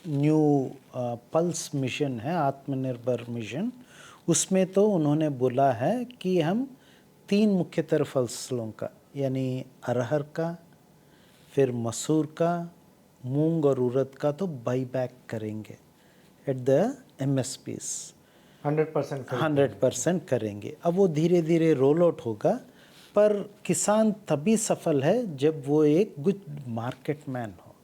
न्यू पल्स मिशन है, आत्मनिर्भर मिशन, उसमें तो उन्होंने बोला है कि हम 3 मुख्यतर फसलों का, यानी अरहर का, फिर मसूर का, मूंग और उड़द का तो बाई बैक करेंगे एट द MSPs, 100% करेंगे। अब वो धीरे धीरे रोल आउट होगा, पर किसान तभी सफल है जब वो एक गुड मार्केट मैन हो,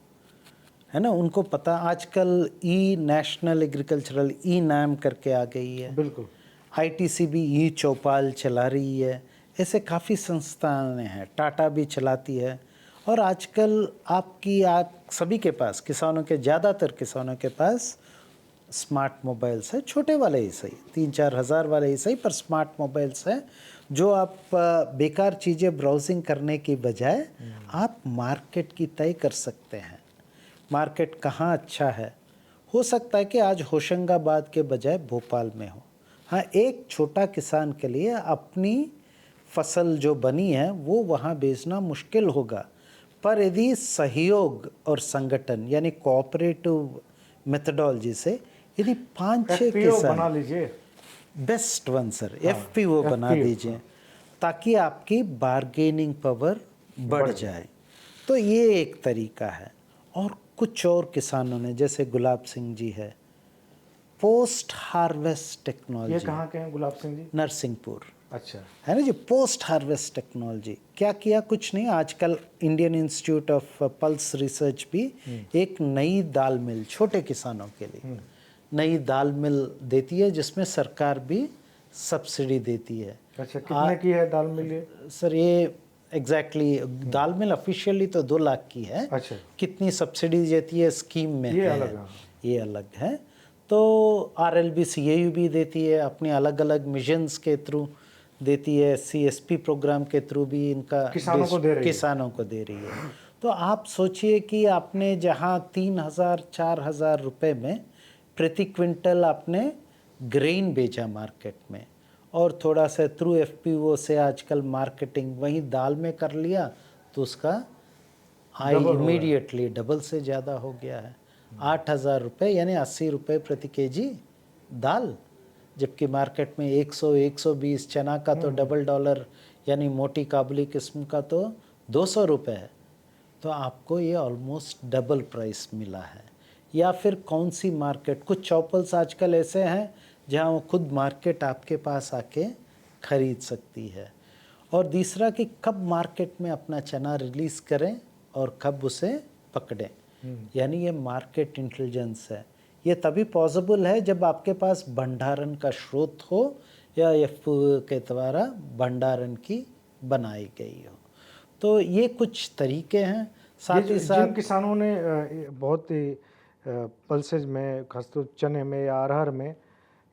है ना। उनको पता, आजकल नेशनल एग्रीकल्चरल नाम करके आ गई है, बिल्कुल। ITC भी चौपाल चला रही है, ऐसे काफ़ी संस्थाएं हैं, टाटा भी चलाती है। और आजकल आप सभी के पास, किसानों के, ज़्यादातर किसानों के पास स्मार्ट मोबाइल्स है, छोटे वाले ही सही, 3-4 हज़ार वाले ही सही, पर स्मार्ट मोबाइल्स हैं जो आप बेकार चीज़ें ब्राउजिंग करने की बजाय आप मार्केट की तय कर सकते हैं। मार्केट कहाँ अच्छा है, हो सकता है कि आज होशंगाबाद के बजाय भोपाल में हो। हाँ, एक छोटा किसान के लिए अपनी फसल जो बनी है वो वहाँ बेचना मुश्किल होगा, पर यदि सहयोग और संगठन यानी कोऑपरेटिव मेथडोलॉजी से यदि 5-6 किसान बना लीजिए, बेस्ट वन सर, FPO बना दीजिए, ताकि आपकी बार्गेनिंग पावर बढ़ जाए। तो ये एक तरीका है। और कुछ और किसानों ने, जैसे गुलाब सिंह जी है, पोस्ट हार्वेस्ट टेक्नोलॉजी। ये कहाँ के हैं गुलाब सिंह जी? नरसिंहपुर, अच्छा, है ना जी। पोस्ट हार्वेस्ट टेक्नोलॉजी क्या किया, कुछ नहीं, आजकल Indian institute of pulse research भी एक नई दाल मिल छोटे किसानों के लिए नई दाल मिल देती है, जिसमें सरकार भी सब्सिडी देती है। अच्छा, कितने की है दाल मिल ये? सर ये एग्जैक्टली दाल मिल ऑफिशियली तो 2 लाख की है। अच्छा, कितनी सब्सिडी देती है स्कीम में ये है, अलग है। ये अलग है। तो RLB CAU भी देती है, अपने अलग अलग मिशंस के थ्रू देती है, CSP प्रोग्राम के थ्रू भी इनका किसानों को दे रही है। तो आप सोचिए कि आपने जहाँ 3,000-4,000 रुपये में प्रति क्विंटल आपने ग्रेन बेचा मार्केट में, और थोड़ा सा थ्रू FPO से आजकल मार्केटिंग वहीं दाल में कर लिया, तो उसका आय इमीडिएटली डबल से ज़्यादा हो गया है। 8,000 रुपये यानी 80 रुपये प्रति केजी दाल, जबकि मार्केट में 100-120, चना का तो $1 यानी मोटी काबुली किस्म का तो 200 रुपये है। तो आपको ये ऑलमोस्ट डबल प्राइस मिला है। या फिर कौन सी मार्केट, कुछ चौपल्स आजकल ऐसे हैं जहां वो खुद मार्केट आपके पास आके खरीद सकती है। और दूसरा कि कब मार्केट में अपना चना रिलीज़ करें और कब उसे पकड़ें, यानी ये मार्केट इंटेलिजेंस है। ये तभी पॉसिबल है जब आपके पास भंडारण का स्रोत हो या FPO के द्वारा भंडारण की बनाई गई हो। तो ये कुछ तरीके हैं। साथ ही जिन साथ किसानों ने बहुत ही पल्सेज में, खासतौर चने में या अरहर में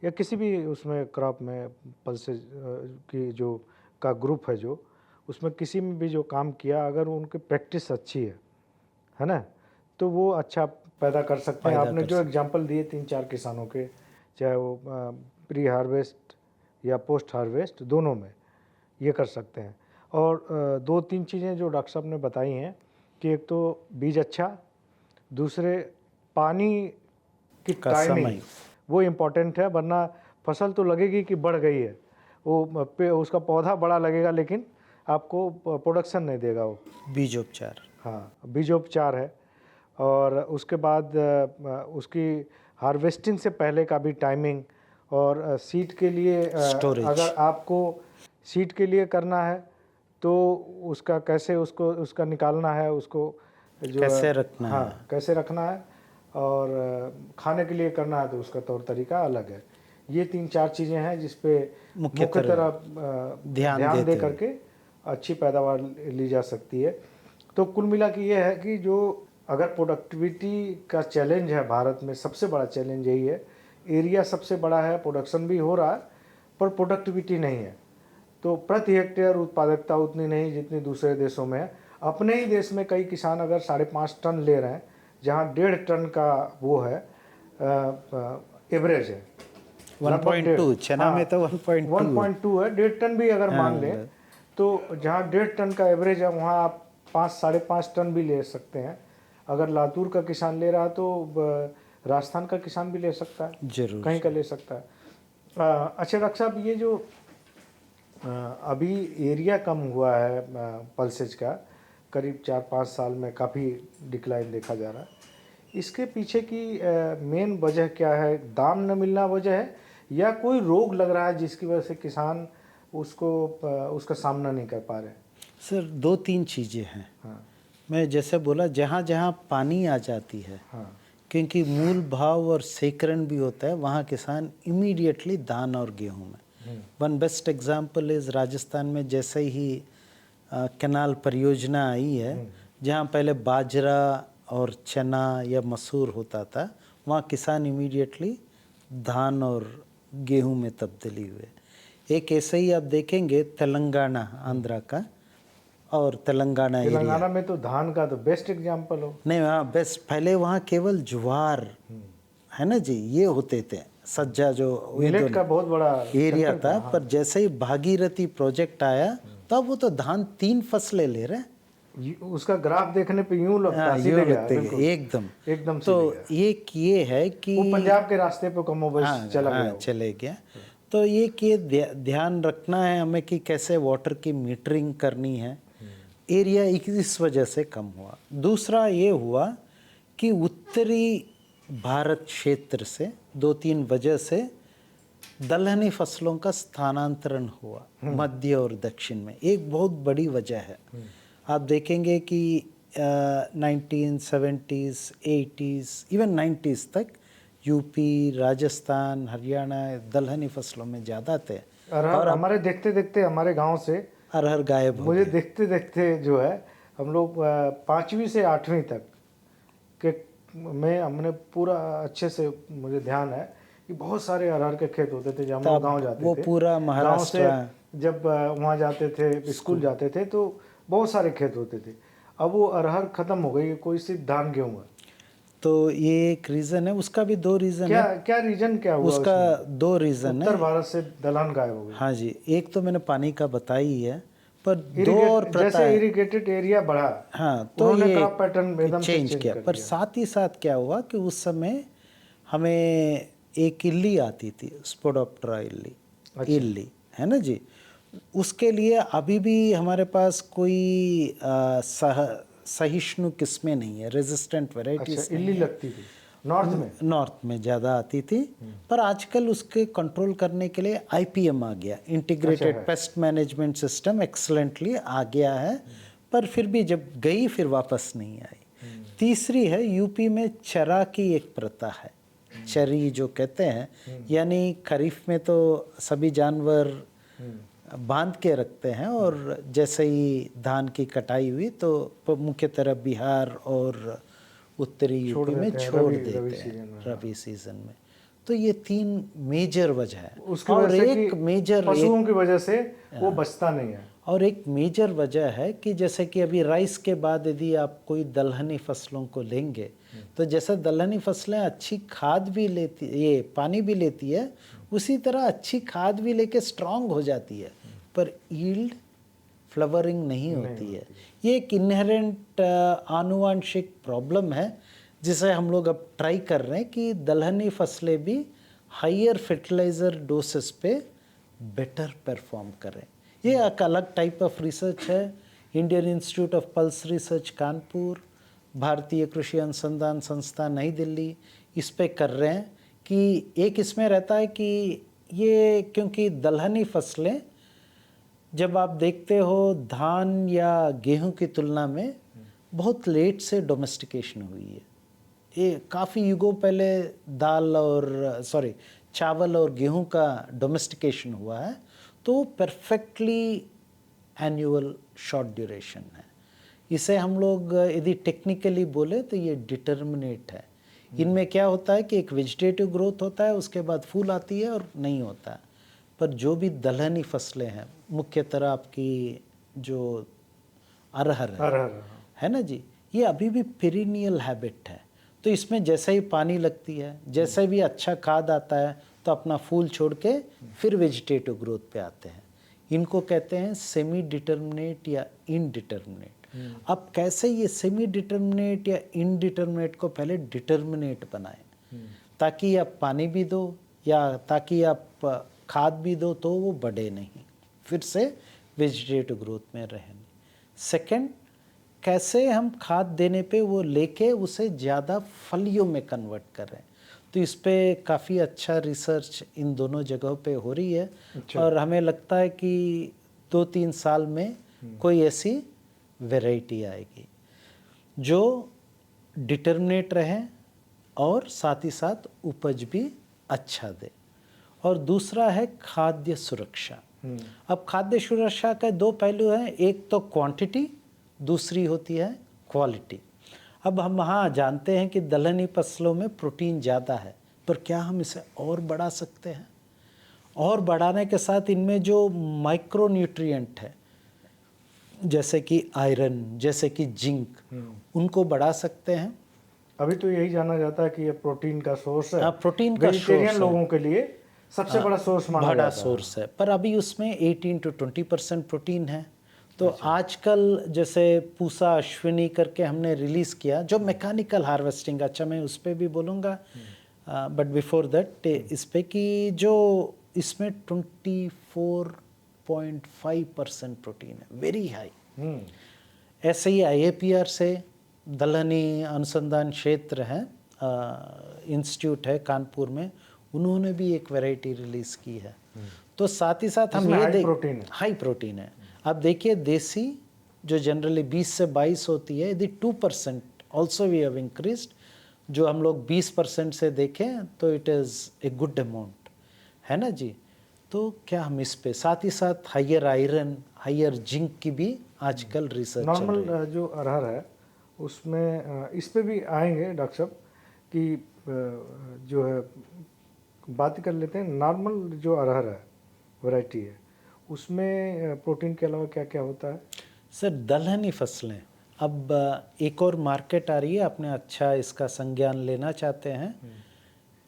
या किसी भी उसमें क्रॉप में पल्सेज की जो का ग्रुप है, जो उसमें किसी में भी जो काम किया, अगर उनकी प्रैक्टिस अच्छी है ना, तो वो अच्छा पैदा कर सकते हैं। आपने जो एग्जांपल दिए 3-4 किसानों के, चाहे वो प्री हार्वेस्ट या पोस्ट हार्वेस्ट, दोनों में ये कर सकते हैं। और 2-3 चीज़ें जो डॉक्टर साहब ने बताई हैं कि एक तो बीज अच्छा, दूसरे पानी की टाइमिंग वो इम्पोर्टेंट है, वरना फसल तो लगेगी कि बढ़ गई है, वो उसका पौधा बड़ा लगेगा लेकिन आपको प्रोडक्शन नहीं देगा वो। बीजोपचार, हाँ, बीजोपचार है। और उसके बाद उसकी हार्वेस्टिंग से पहले का भी टाइमिंग, और सीड के लिए अगर आपको सीड के लिए करना है तो उसका कैसे उसका निकालना है, उसको जो कैसे रखना हाँ, है, कैसे रखना है, और खाने के लिए करना है तो उसका तौर तरीका अलग है। ये 3-4 चीज़ें हैं जिस पे मुख्यतः ध्यान दे करके अच्छी पैदावार ली जा सकती है। तो कुल मिला के ये है कि जो अगर प्रोडक्टिविटी का चैलेंज है भारत में, सबसे बड़ा चैलेंज यही है। एरिया सबसे बड़ा है, प्रोडक्शन भी हो रहा है, पर प्रोडक्टिविटी नहीं है। तो प्रति हेक्टेयर उत्पादकता उतनी नहीं जितनी दूसरे देशों में है। अपने ही देश में कई किसान अगर 5.5 टन ले रहे हैं, जहाँ 1.5 टन का वो है एवरेज है, 1.2, चना में तो 1.2 है। 1.5 टन भी अगर मान लें तो जहाँ 1.5 टन का एवरेज है, वहाँ आप 5-5.5 टन भी ले सकते हैं। अगर लातूर का किसान ले रहा है तो राजस्थान का किसान भी ले सकता है, जरूर कहीं का ले सकता है। अच्छा डॉक्टर साहब, ये जो अभी एरिया कम हुआ है पल्सेज का, करीब 4-5 साल में काफ़ी डिक्लाइन देखा जा रहा है, इसके पीछे की मेन वजह क्या है? दाम न मिलना वजह है, या कोई रोग लग रहा है जिसकी वजह से किसान उसका सामना नहीं कर पा रहे? सर 2-3 चीज़ें हैं। हाँ, मैं जैसे बोला, जहाँ जहाँ पानी आ जाती है, हाँ, क्योंकि मूल भाव और सेकरण भी होता है, वहाँ किसान इमीडिएटली धान और गेहूं में। One best example is Rajasthan में जैसे ही कैनाल परियोजना आई है, जहाँ पहले बाजरा और चना या मसूर होता था, वहाँ किसान इमीडिएटली धान और गेहूं में तब्दीली हुए। एक ऐसे ही आप देखेंगे तेलंगाना, आंध्रा का और तेलंगाना एरिया में तो धान का तो बेस्ट एग्जाम्पल हो। नहीं, हाँ बेस्ट। पहले वहाँ केवल ज्वार है ना जी, ये होते थे, सज्जा जो मिलेट का बहुत बड़ा एरिया था। पर जैसे ही भागीरथी प्रोजेक्ट आया, तब वो तो धान 3 फसलें ले रहे। उसका ग्राफ देखने पे यूं लगता है सीधे गया, एकदम तो एक ये है कि वो पंजाब के रास्ते पे कमोबेश चला गया। चले गया। तो ये कि ध्यान रखना है हमें कि कैसे वाटर की मीटरिंग करनी है। एरिया इस वजह से कम हुआ। दूसरा ये हुआ कि उत्तरी भारत क्षेत्र से 2-3 वजह से दलहनी फसलों का स्थानांतरण हुआ मध्य और दक्षिण में। एक बहुत बड़ी वजह है। आप देखेंगे कि 1970s, 80s, इवन 90s तक यूपी, राजस्थान, हरियाणा दलहनी फसलों में ज़्यादा थे। और हमारे देखते देखते हमारे गांव से अरहर गायब हो मुझे देखते देखते जो है, हम लोग 5वीं से 8वीं तक के में हमने पूरा अच्छे से, मुझे ध्यान है कि बहुत सारे अरहर के खेत होते थे। जब हम लोग गाँव जाते थे, वो पूरा महाराष्ट्र जब वहाँ जाते थे, स्कूल जाते थे, तो बहुत सारे खेत होते थे। अब वो अरहर खत्म हो गई, कोई सिर्फ धान गेहूँ है। तो ये एक रीज़न है। उसका भी 2 रीज़न है। क्या रीज़न क्या हुआ? उसका 2 रीज़न है। उत्तर भारत से दलहन गायब हो गई। हाँ जी, एक तो मैंने पानी का बताया ही है, पर 2 और जैसे इरिगेटेड एरिया बढ़ा, हाँ, तो उन्होंने ये क्रॉप पैटर्न एकदम से चेंज किया। पर साथ ही साथ क्या हुआ कि उस समय हमें एक इल्ली आती थी, स्पोडोप्टेरा इल्ली। इल्ली है ना जी, उसके लिए अभी भी हमारे पास कोई सहिष्णु किस्में नहीं है, रेजिस्टेंट वेराइटीज। इल्ली लगती थी नॉर्थ में ज़्यादा आती थी। पर आजकल उसके कंट्रोल करने के लिए IPM आ गया, इंटीग्रेटेड पेस्ट मैनेजमेंट सिस्टम, एक्सलेंटली आ गया है। पर फिर भी जब गई फिर वापस नहीं आई। तीसरी है, यूपी में चरा की एक प्रथा है, चरी जो कहते हैं, यानी खरीफ में तो सभी जानवर बांध के रखते हैं और जैसे ही धान की कटाई हुई तो मुख्य तरह बिहार और उत्तरी यूपी में छोड़ देते हैं रबी सीजन में। तो ये 3 मेजर वजह है। उसकी और वजह से एक मेजर पशुओं की वजह से वो बचता नहीं है। और एक मेजर वजह है कि जैसे कि अभी राइस के बाद यदि आप कोई दलहनी फसलों को लेंगे तो जैसे दलहनी फसलें अच्छी खाद भी लेती, ये पानी भी लेती है, उसी तरह अच्छी खाद भी लेके स्ट्रांग हो जाती है, पर यील्ड फ्लावरिंग नहीं होती है। ये एक इनहेरेंट आनुवांशिक प्रॉब्लम है जिसे हम लोग अब ट्राई कर रहे हैं कि दलहनी फसलें भी हायर फर्टिलाइज़र डोसेस पे बेटर परफॉर्म करें। ये एक अलग टाइप ऑफ रिसर्च है। Indian institute of pulse research Kanpur, भारतीय कृषि अनुसंधान संस्थान नई दिल्ली इस पे कर रहे हैं कि एक इसमें रहता है कि ये क्योंकि दलहनी फसलें जब आप देखते हो धान या गेहूं की तुलना में बहुत लेट से डोमेस्टिकेशन हुई है। ये काफ़ी युगों पहले चावल और गेहूं का डोमेस्टिकेशन हुआ है, तो परफेक्टली एनुअल शॉर्ट ड्यूरेशन है। इसे हम लोग यदि टेक्निकली बोले तो ये डिटर्मिनेट है। इनमें क्या होता है कि एक वेजिटेटिव ग्रोथ होता है, उसके बाद फूल आती है और नहीं होता है। पर जो भी दलहनी फसलें हैं, मुख्य तरह आपकी जो अरहर है ना जी, ये अभी भी पेरिनियल हैबिट है। तो इसमें जैसे ही पानी लगती है, जैसे भी अच्छा खाद आता है, तो अपना फूल छोड़ के फिर वेजिटेटिव ग्रोथ पे आते हैं। इनको कहते हैं सेमी डिटर्मिनेट या इनडिटर्मिनेट। अब कैसे ये सेमी डिटर्मिनेट या इनडिटर्मिनेट को पहले डिटर्मिनेट बनाएं ताकि आप पानी भी दो या ताकि आप खाद भी दो तो वो बढ़े नहीं, फिर से वेजिटेटिव ग्रोथ में रहे नहीं। सेकंड, कैसे हम खाद देने पे वो लेके उसे ज़्यादा फलियों में कन्वर्ट करें। तो इस पे काफ़ी अच्छा रिसर्च इन दोनों जगहों पे हो रही है। और हमें लगता है कि 2-3 साल में कोई ऐसी वैरायटी आएगी जो डिटर्मिनेट रहे और साथ ही साथ उपज भी अच्छा दे। और दूसरा है खाद्य सुरक्षा। अब खाद्य सुरक्षा के 2 पहलू हैं, एक तो क्वांटिटी, दूसरी होती है क्वालिटी। अब हम हाँ जानते हैं कि दलहनी फसलों में प्रोटीन ज़्यादा है, पर क्या हम इसे और बढ़ा सकते हैं? और बढ़ाने के साथ इनमें जो माइक्रो न्यूट्रिएंट है जैसे कि आयरन, जैसे कि जिंक, उनको बढ़ा सकते हैं। अभी तो यही जाना जाता है कि ये प्रोटीन का सोर्स है। प्रोटीन का वेजिटेरियन लोगों के लिए सबसे बड़ा सोर्स माना जाता है। बड़ा सोर्स है, पर अभी उसमें 18 to 20% प्रोटीन है। तो आजकल जैसे पूसा अश्विनी करके हमने रिलीज़ किया जो मैकेनिकल हार्वेस्टिंग, अच्छा मैं उस पर भी बोलूँगा, बट बिफोर दैट इस पे कि जो इसमें 24.5% प्रोटीन है, वेरी हाई। ऐसे ही IAPR से दलहनी अनुसंधान क्षेत्र है, इंस्टीट्यूट है कानपुर में, उन्होंने भी एक वैरायटी रिलीज़ की है। तो साथ ही साथ हम ये हाई प्रोटीन है। अब देखिए देसी जो जनरली 20 से 22 होती है, यदि 2% ऑल्सो वी हैव इंक्रीज्ड, जो हम लोग 20% से देखें तो it is a good amount, है ना जी। तो क्या हम इस पे साथ ही साथ हायर आयरन, हायर जिंक की भी आजकल रिसर्च नॉर्मल जो अरहर है उसमें इस पे भी आएंगे डॉक्टर साहब कि जो है बात कर लेते हैं। नॉर्मल जो अरहर है वैरायटी है उसमें प्रोटीन के अलावा क्या क्या होता है? सर दलहनी फसलें अब एक और मार्केट आ रही है, अपने अच्छा इसका संज्ञान लेना चाहते हैं।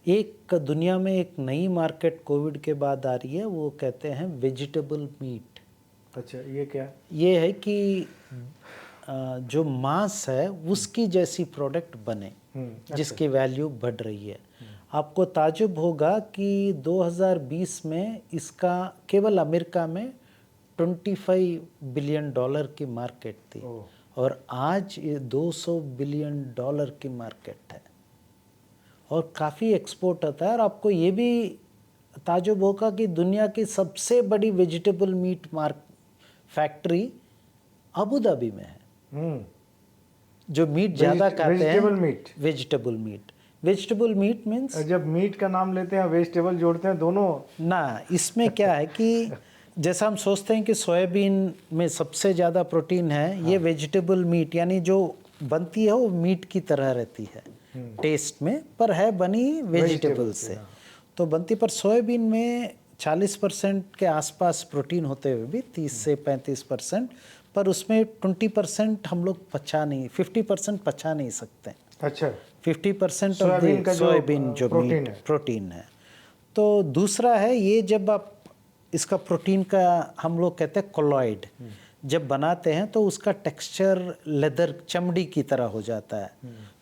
एक दुनिया में एक नई मार्केट कोविड के बाद आ रही है, वो कहते हैं वेजिटेबल मीट। अच्छा, ये क्या है? ये है कि जो मांस है उसकी जैसी प्रोडक्ट बने जिसकी वैल्यू बढ़ रही है। आपको ताजुब होगा कि 2020 में इसका केवल अमेरिका में $25 बिलियन की मार्केट थी और आज ये $200 बिलियन की मार्केट है और काफ़ी एक्सपोर्ट होता है। और आपको ये भी ताजुब होगा कि दुनिया की सबसे बड़ी vegetable meat factory Abu Dhabi में है। जो मीट ज़्यादा खाते हैं वेजिटेबल मीट मीन्स जब मीट का नाम लेते हैं वेजिटेबल जोड़ते हैं दोनों ना। इसमें क्या है कि जैसा हम सोचते हैं कि सोयाबीन में सबसे ज़्यादा प्रोटीन है, ये वेजिटेबल मीट यानी जो बनती है वो मीट की तरह रहती है टेस्ट में, पर है बनी वेजिटेबल से। तो बनती, पर सोयाबीन में 40% के आसपास प्रोटीन होते हुए भी 30 से 35%, पर उसमें 20% हम लोग पचा नहीं, 50% पचा नहीं सकते। अच्छा, 50% ऑफ द सोयाबीन जो मीट प्रोटीन है। तो दूसरा है ये, जब आप इसका प्रोटीन का हम लोग कहते हैं कोलॉइड, जब बनाते हैं तो उसका टेक्सचर लेदर चमड़ी की तरह हो जाता है,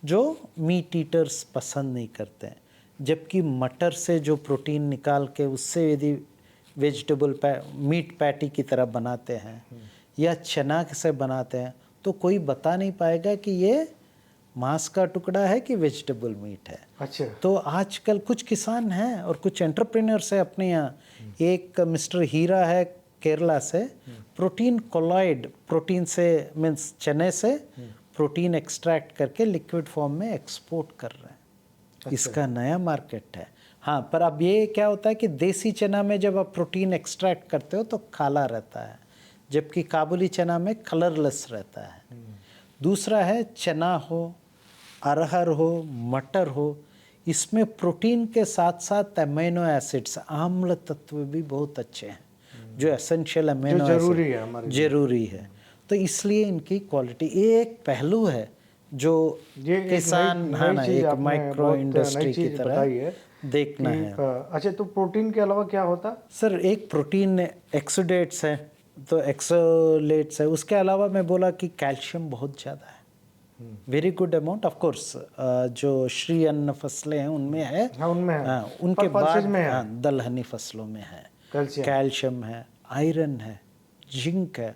जो मीट ईटर्स पसंद नहीं करते हैं। जबकि मटर से जो प्रोटीन निकाल के उससे यदि वेजिटेबल मीट पैटी की तरह बनाते हैं या चना से बनाते हैं, तो कोई बता नहीं पाएगा कि ये मांस का टुकड़ा है कि वेजिटेबल मीट है। अच्छा, तो आजकल कुछ किसान हैं और कुछ एंटरप्रेन्योर्स है अपने यहाँ। एक मिस्टर हीरा है केरला से, प्रोटीन कोलॉइड, प्रोटीन से मीन्स चने से प्रोटीन एक्सट्रैक्ट करके लिक्विड फॉर्म में एक्सपोर्ट कर रहे हैं। अच्छा। इसका नया मार्केट है। हाँ, पर अब ये क्या होता है कि देसी चना में जब आप प्रोटीन एक्सट्रैक्ट करते हो तो काला रहता है, जबकि काबुली चना में कलरलेस रहता है। दूसरा है चना हो, अरहर हो, मटर हो, इसमें प्रोटीन के साथ साथ अमीनो एसिड्स, आम्ल तत्व भी बहुत अच्छे हैं, जो एसेंशियल अमीनो जरूरी है हमारे लिए। जरूरी है। तो इसलिए इनकी क्वालिटी एक पहलू है जो किसान, हाँ ना, एक माइक्रो इंडस्ट्री की तरह देखना है। अच्छा, तो प्रोटीन के अलावा क्या होता? सर, एक प्रोटीन एक्सोडेट्स है, तो एक्सोलेट्स है। उसके अलावा मैं बोला कि कैल्शियम बहुत ज़्यादा है, very good amount. Of course जो श्री अन्न फसलें हैं उनमें है, हाँ, उनमें है। हाँ, उनके बाद हाँ, दलहनी फसलों में है, कैल्शियम है, आयरन है, जिंक है।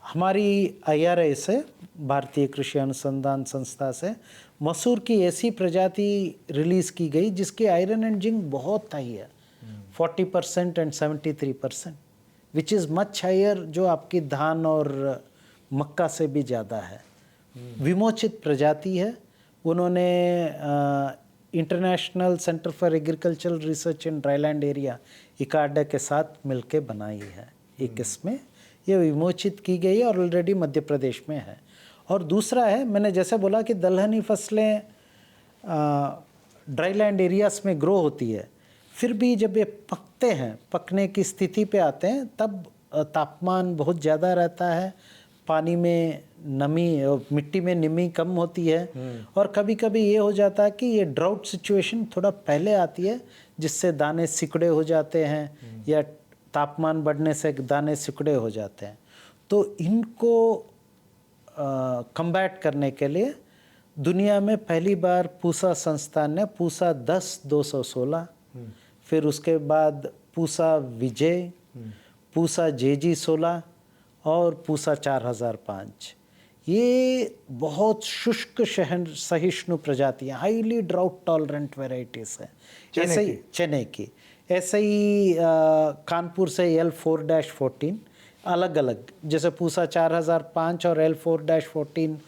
हमारी IRA से, भारतीय कृषि अनुसंधान संस्था से, मसूर की ऐसी प्रजाति रिलीज़ की गई जिसकी आयरन एंड जिंक बहुत हाई है, 40% and 73%, which is much higher, जो आपकी धान और मक्का से भी ज़्यादा है। विमोचित प्रजाति है। उन्होंने international centre for agricultural research in dryland area, ICARDA के साथ मिलके बनाई है एक किस्में। ये विमोचित की गई है और ऑलरेडी मध्य प्रदेश में है। और दूसरा है, मैंने जैसे बोला कि दलहनी फसलें ड्राईलैंड एरियाज में ग्रो होती है, फिर भी जब ये पकते हैं, पकने की स्थिति पे आते हैं, तब तापमान बहुत ज़्यादा रहता है, पानी में नमी, मिट्टी में नमी कम होती है, और कभी कभी ये हो जाता है कि ये ड्राउट सिचुएशन थोड़ा पहले आती है, जिससे दाने सिकुड़े हो जाते हैं, या तापमान बढ़ने से दाने सिकुड़े हो जाते हैं। तो इनको कम्बैट करने के लिए दुनिया में पहली पूसा पूसा संस्थान ने पूसा 10-216, फिर उसके बाद पूसा विजय, पूसा JG16 और पूसा 4005, ये बहुत शुष्क सहिष्णु प्रजातियाँ, हाईली ड्राउट टॉलरेंट वेराइटीज है। ऐसे ही चने की, ऐसे ही कानपुर से L4-14 अलग अलग, जैसे पूसा 4005 और L4-14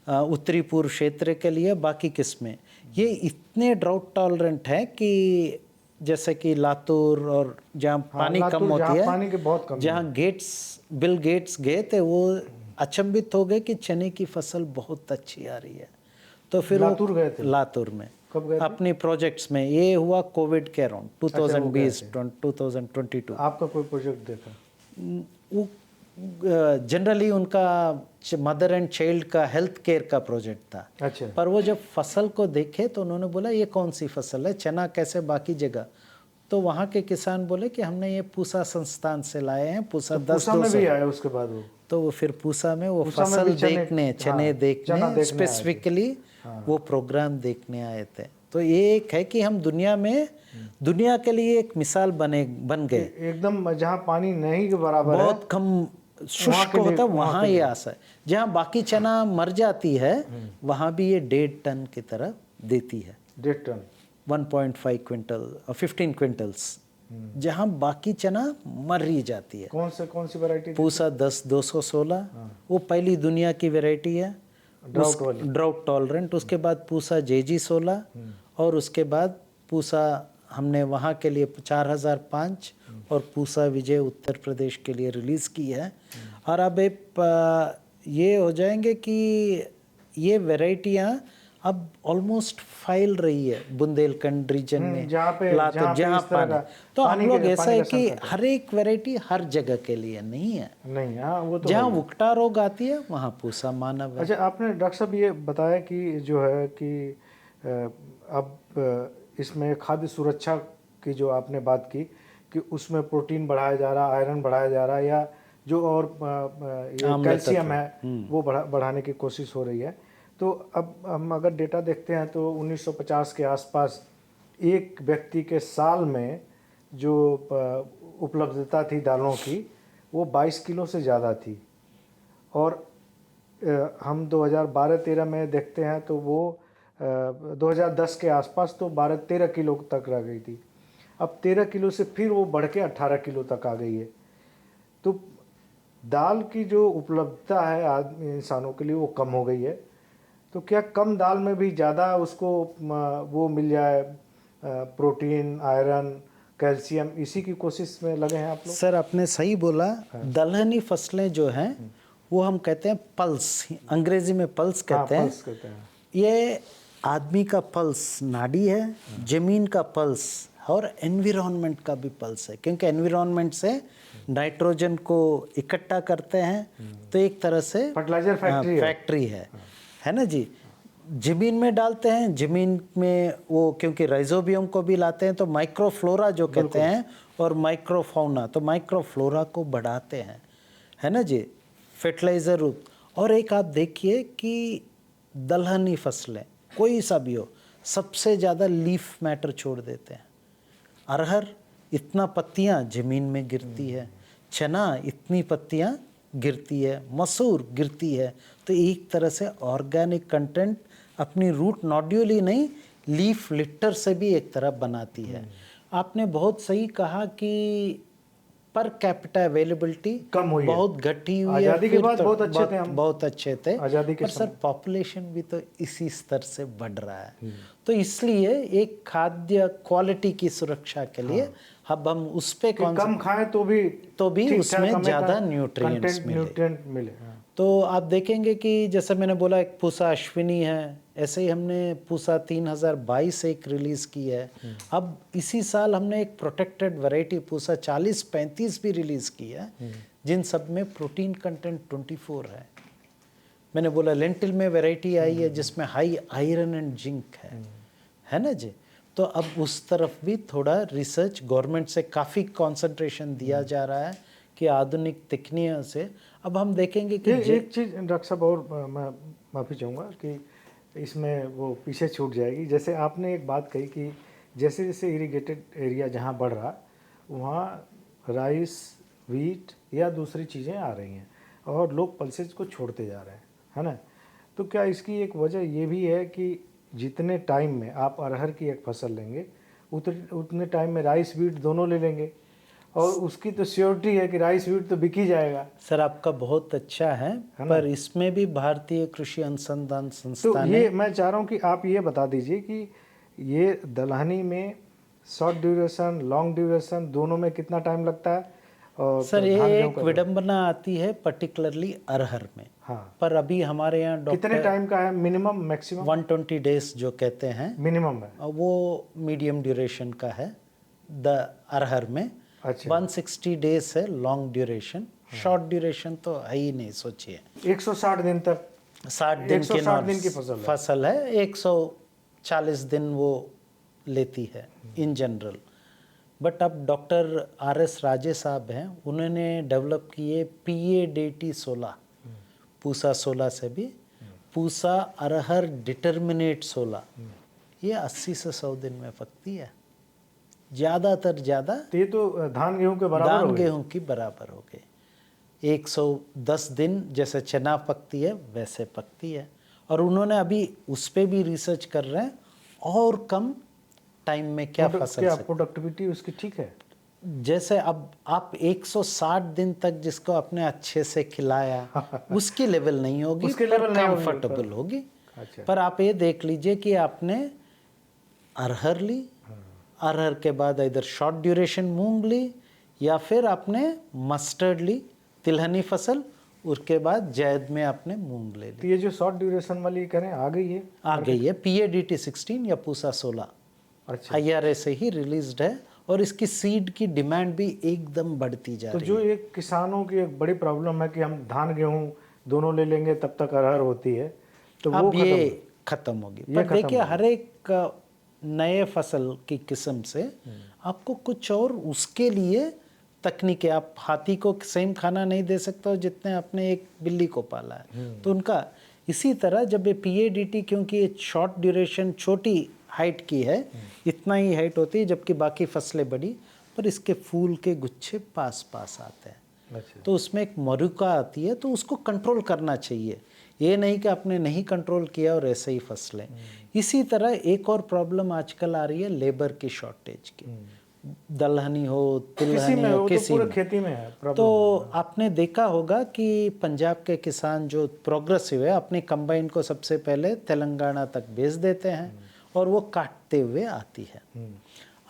उत्तरी पूर्व क्षेत्र के लिए, बाकी किस्में ये इतने ड्राउट टॉलरेंट हैं कि जैसे कि लातूर और जहाँ पानी कम होती है, पानी के बहुत कम, जहाँ बिल गेट्स गए थे, वो अचंभित हो गए कि चने की फसल बहुत अच्छी आ रही है। तो फिर लातूर गए थे? लातूर में कब गए थे? अपनी प्रोजेक्ट्स में। ये हुआ कोविड के अराउंड 2020-2022। आपका कोई प्रोजेक्ट देखा? वो जनरली उनका मदर एंड चाइल्ड का हेल्थ केयर का प्रोजेक्ट था। अच्छा। पर वो जब फसल को देखे तो उन्होंने बोला ये कौन सी फसल है, चना कैसे बाकी जगह? तो वहाँ के किसान बोले कि हमने ये पूसा संस्थान से लाए हैं, पूसा 10-200 में भी आया उसके बाद तो वो फिर पूसा में वो फसल देखने, चने देखने स्पेसिफिकली वो प्रोग्राम देखने आए थे। तो ये एक है कि हम दुनिया में, दुनिया के लिए एक मिसाल बन गए। एकदम जहाँ पानी नहीं के बराबर, बहुत कम शुष्क होता है, वहाँ ये आशा है। जहाँ बाकी चना मर जाती है, वहाँ भी ये 1.5 टन की तरह देती है। 1.5 टन, 1.5 क्विंटल और 15 क्विंटल्स, जहाँ बाकी चना मर ही जाती है। कौन सी वैरायटी? पूसा 10-216, वो पहली दुनिया की वैरायटी है, ड्राउट टॉलरेंट। उसके बाद पूसा JG16 और उसके बाद पूसा हमने वहाँ के लिए 4005 और पूसा विजय उत्तर प्रदेश के लिए रिलीज़ की है। और अब ये हो जाएंगे कि ये वैरायटियाँ अब ऑलमोस्ट फैल रही है बुंदेलखंड रीजन में, लातूर जहाँ पानी। तो हम लोग ऐसा है कि हर एक वैरायटी हर जगह के लिए नहीं है। नहीं, हाँ वो तो जहाँ उकटा रोग आती है वहाँ पूसा मानव है। अच्छा, आपने डॉक्टर साहब ये बताया कि जो है कि अब इसमें खाद्य सुरक्षा की जो आपने बात की कि उसमें प्रोटीन बढ़ाया जा रहा है, आयरन बढ़ाया जा रहा है, या जो और कैल्शियम है वो बढ़ाने की कोशिश हो रही है। तो अब हम अगर डेटा देखते हैं तो 1950 के आसपास एक व्यक्ति के साल में जो उपलब्धता थी दालों की वो 22 किलो से ज़्यादा थी, और हम 2012-13 में देखते हैं तो वो 2010 के आसपास तो 12-13 किलो तक रह गई थी। अब 13 किलो से फिर वो बढ़ के 18 किलो तक आ गई है। तो दाल की जो उपलब्धता है इंसानों के लिए वो कम हो गई है। तो क्या कम दाल में भी ज़्यादा उसको वो मिल जाए, प्रोटीन, आयरन, कैल्शियम, इसी की कोशिश में लगे हैं आप लोग? सर आपने सही बोला। दलहनी फसलें जो हैं वो हम कहते हैं पल्स, अंग्रेजी में पल्स कहते हैं। पल्स कहते हैं। ये आदमी का पल्स नाड़ी है, जमीन का पल्स और एनवायरनमेंट का भी पल्स है, क्योंकि एनवायरनमेंट से नाइट्रोजन को इकट्ठा करते हैं। तो एक तरह से फर्टिलाइजर फैक्ट्री है ना जी। जमीन में डालते हैं, जमीन में वो क्योंकि राइजोबियम को भी लाते हैं तो माइक्रोफ्लोरा जो कहते हैं, और माइक्रोफाउना, तो माइक्रोफ्लोरा को बढ़ाते हैं, है ना जी, फर्टिलाइज़र रूप। और एक आप देखिए कि दलहनी फसलें कोई सा भी हो सबसे ज़्यादा लीफ मैटर छोड़ देते हैं। अरहर इतना पत्तियाँ ज़मीन में गिरती है, चना इतनी पत्तियाँ गिरती है, मसूर गिरती है। तो एक तरह से ऑर्गेनिक कंटेंट अपनी रूट नोड्यूल ही नहीं, लीफ लिटर से भी एक तरह बनाती है। आपने बहुत सही कहा कि पर कैपिटा अवेलेबिलिटी कम हुई है, बहुत घटी हुई है। आज़ादी के बाद बहुत अच्छे थे हम, बहुत अच्छे थे आज़ादी के पर सर पॉपुलेशन भी तो इसी स्तर से बढ़ रहा है। तो इसलिए एक खाद्य क्वालिटी की सुरक्षा के लिए अब हम उस पे कम खाएं तो भी उसमें ज़्यादा न्यूट्रिएंट्स मिले। तो आप देखेंगे कि जैसे मैंने बोला एक पूसा अश्विनी है, ऐसे ही हमने पूसा 3022 एक रिलीज़ की है। अब इसी साल हमने एक प्रोटेक्टेड वैरायटी पूसा 4035 भी रिलीज़ की है, जिन सब में प्रोटीन कंटेंट 24 है। मैंने बोला लेंटिल में वैरायटी आई है जिसमें हाई आयरन एंड जिंक है ना जी। तो अब उस तरफ भी थोड़ा रिसर्च गवर्नमेंट से काफ़ी कंसंट्रेशन दिया जा रहा है कि आधुनिक तकनीकों से अब हम देखेंगे कि एक चीज़ डॉक्टर साहब और मैं माफ़ी चाहूँगा कि इसमें वो पीछे छूट जाएगी। जैसे आपने एक बात कही कि जैसे जैसे इरिगेटेड एरिया जहाँ बढ़ रहा वहाँ राइस, व्हीट या दूसरी चीज़ें आ रही हैं और लोग पल्सेज को छोड़ते जा रहे हैं, है ना। तो क्या इसकी एक वजह ये भी है कि जितने टाइम में आप अरहर की एक फसल लेंगे उतने टाइम में राइस, व्हीट दोनों ले लेंगे, और उसकी तो श्योरिटी है कि राइस, व्हीट तो बिक ही जाएगा। सर आपका बहुत अच्छा है पर इसमें भी भारतीय कृषि अनुसंधान संस्थान तो ये मैं चाह रहा हूँ कि आप ये बता दीजिए कि ये दलहनी में शॉर्ट ड्यूरेशन, लॉन्ग ड्यूरेशन दोनों में कितना टाइम लगता है? और सर ये एक विडंबना आती है पर्टिकुलरली अरहर में। हाँ, पर अभी हमारे यहाँ कितने टाइम का है मिनिमम, मैक्सिमम? 120 डेज जो कहते हैं मिनिमम है, वो मीडियम ड्यूरेशन का है द अरहर में। अच्छा। 160 डेज है लॉन्ग ड्यूरेशन, शॉर्ट ड्यूरेशन तो है ही नहीं, सोचिए 160 दिन तक, 60 दिन 160 दिन की फसल है, 140 दिन वो लेती है इन जनरल। बट अब डॉक्टर RS राजे साहब हैं, उन्होंने डेवलप किए PADT 16, पूसा 16 से भी पूसा अरहर डिटर्मिनेट 16, ये 80 से 100 दिन में पकती है, ज़्यादातर ज़्यादा। तो ये तो धान गेहूं के बराबर, धान गेहूं की बराबर हो गए। 110 दिन जैसे चना पकती है वैसे पकती है। और उन्होंने अभी उस पर भी रिसर्च कर रहे हैं और कम टाइम में क्या फसल, क्या प्रोडक्टिविटी उसकी ठीक है। जैसे अब आप 160 दिन तक जिसको आपने अच्छे से खिलाया उसकी लेवल नहीं होगी, उसके पर लेवल नहीं होगी, कंफर्टेबल होगी। अच्छा। पर आप ये देख लीजिए कि आपने अरहर ली, अरहर के बाद इधर शॉर्ट ड्यूरेशन मूंग ली, या फिर आपने मस्टर्ड ली, तिलहनी फसल, उसके बाद जायद में आपने मूंग ले ली। तो ये जो शॉर्ट ड्यूरेशन वाली करें आ गई है? आ गई है PADT 16 या पूसा 16, अच्छा। IRA से ही रिलीज्ड है, और इसकी सीड की डिमांड भी एकदम बढ़ती जा तो रही जो है। एक किसानों की एक बड़ी प्रॉब्लम है कि हम धान गेहूं दोनों ले लेंगे तब तक अरहर होती है, तो वो अब ये खत्म होगी। ये पर खत्म देखिए, होगी। हर एक नए फसल की किस्म से आपको कुछ और उसके लिए तकनीकें, आप हाथी को सेम खाना नहीं दे सकते हो जितने आपने एक बिल्ली को पाला है, तो उनका इसी तरह जब ये PADT, क्योंकि ये शॉर्ट ड्यूरेशन छोटी हाइट की है, इतना ही हाइट होती है, जबकि बाकी फसलें बड़ी, पर इसके फूल के गुच्छे पास पास आते हैं, अच्छा। तो उसमें एक मरुका आती है, तो उसको कंट्रोल करना चाहिए। ये नहीं कि आपने नहीं कंट्रोल किया और ऐसे ही फसलें। इसी तरह एक और प्रॉब्लम आजकल आ रही है लेबर की शॉर्टेज की, दलहनी हो, किसी तिलहनी में हो, वो तो किसी पूरे में। खेती में है प्रॉब्लम। तो आपने देखा होगा कि पंजाब के किसान जो प्रोग्रेसिव है, अपनी कंबाइन को सबसे पहले तेलंगाना तक भेज देते हैं और वो काटते हुए आती है।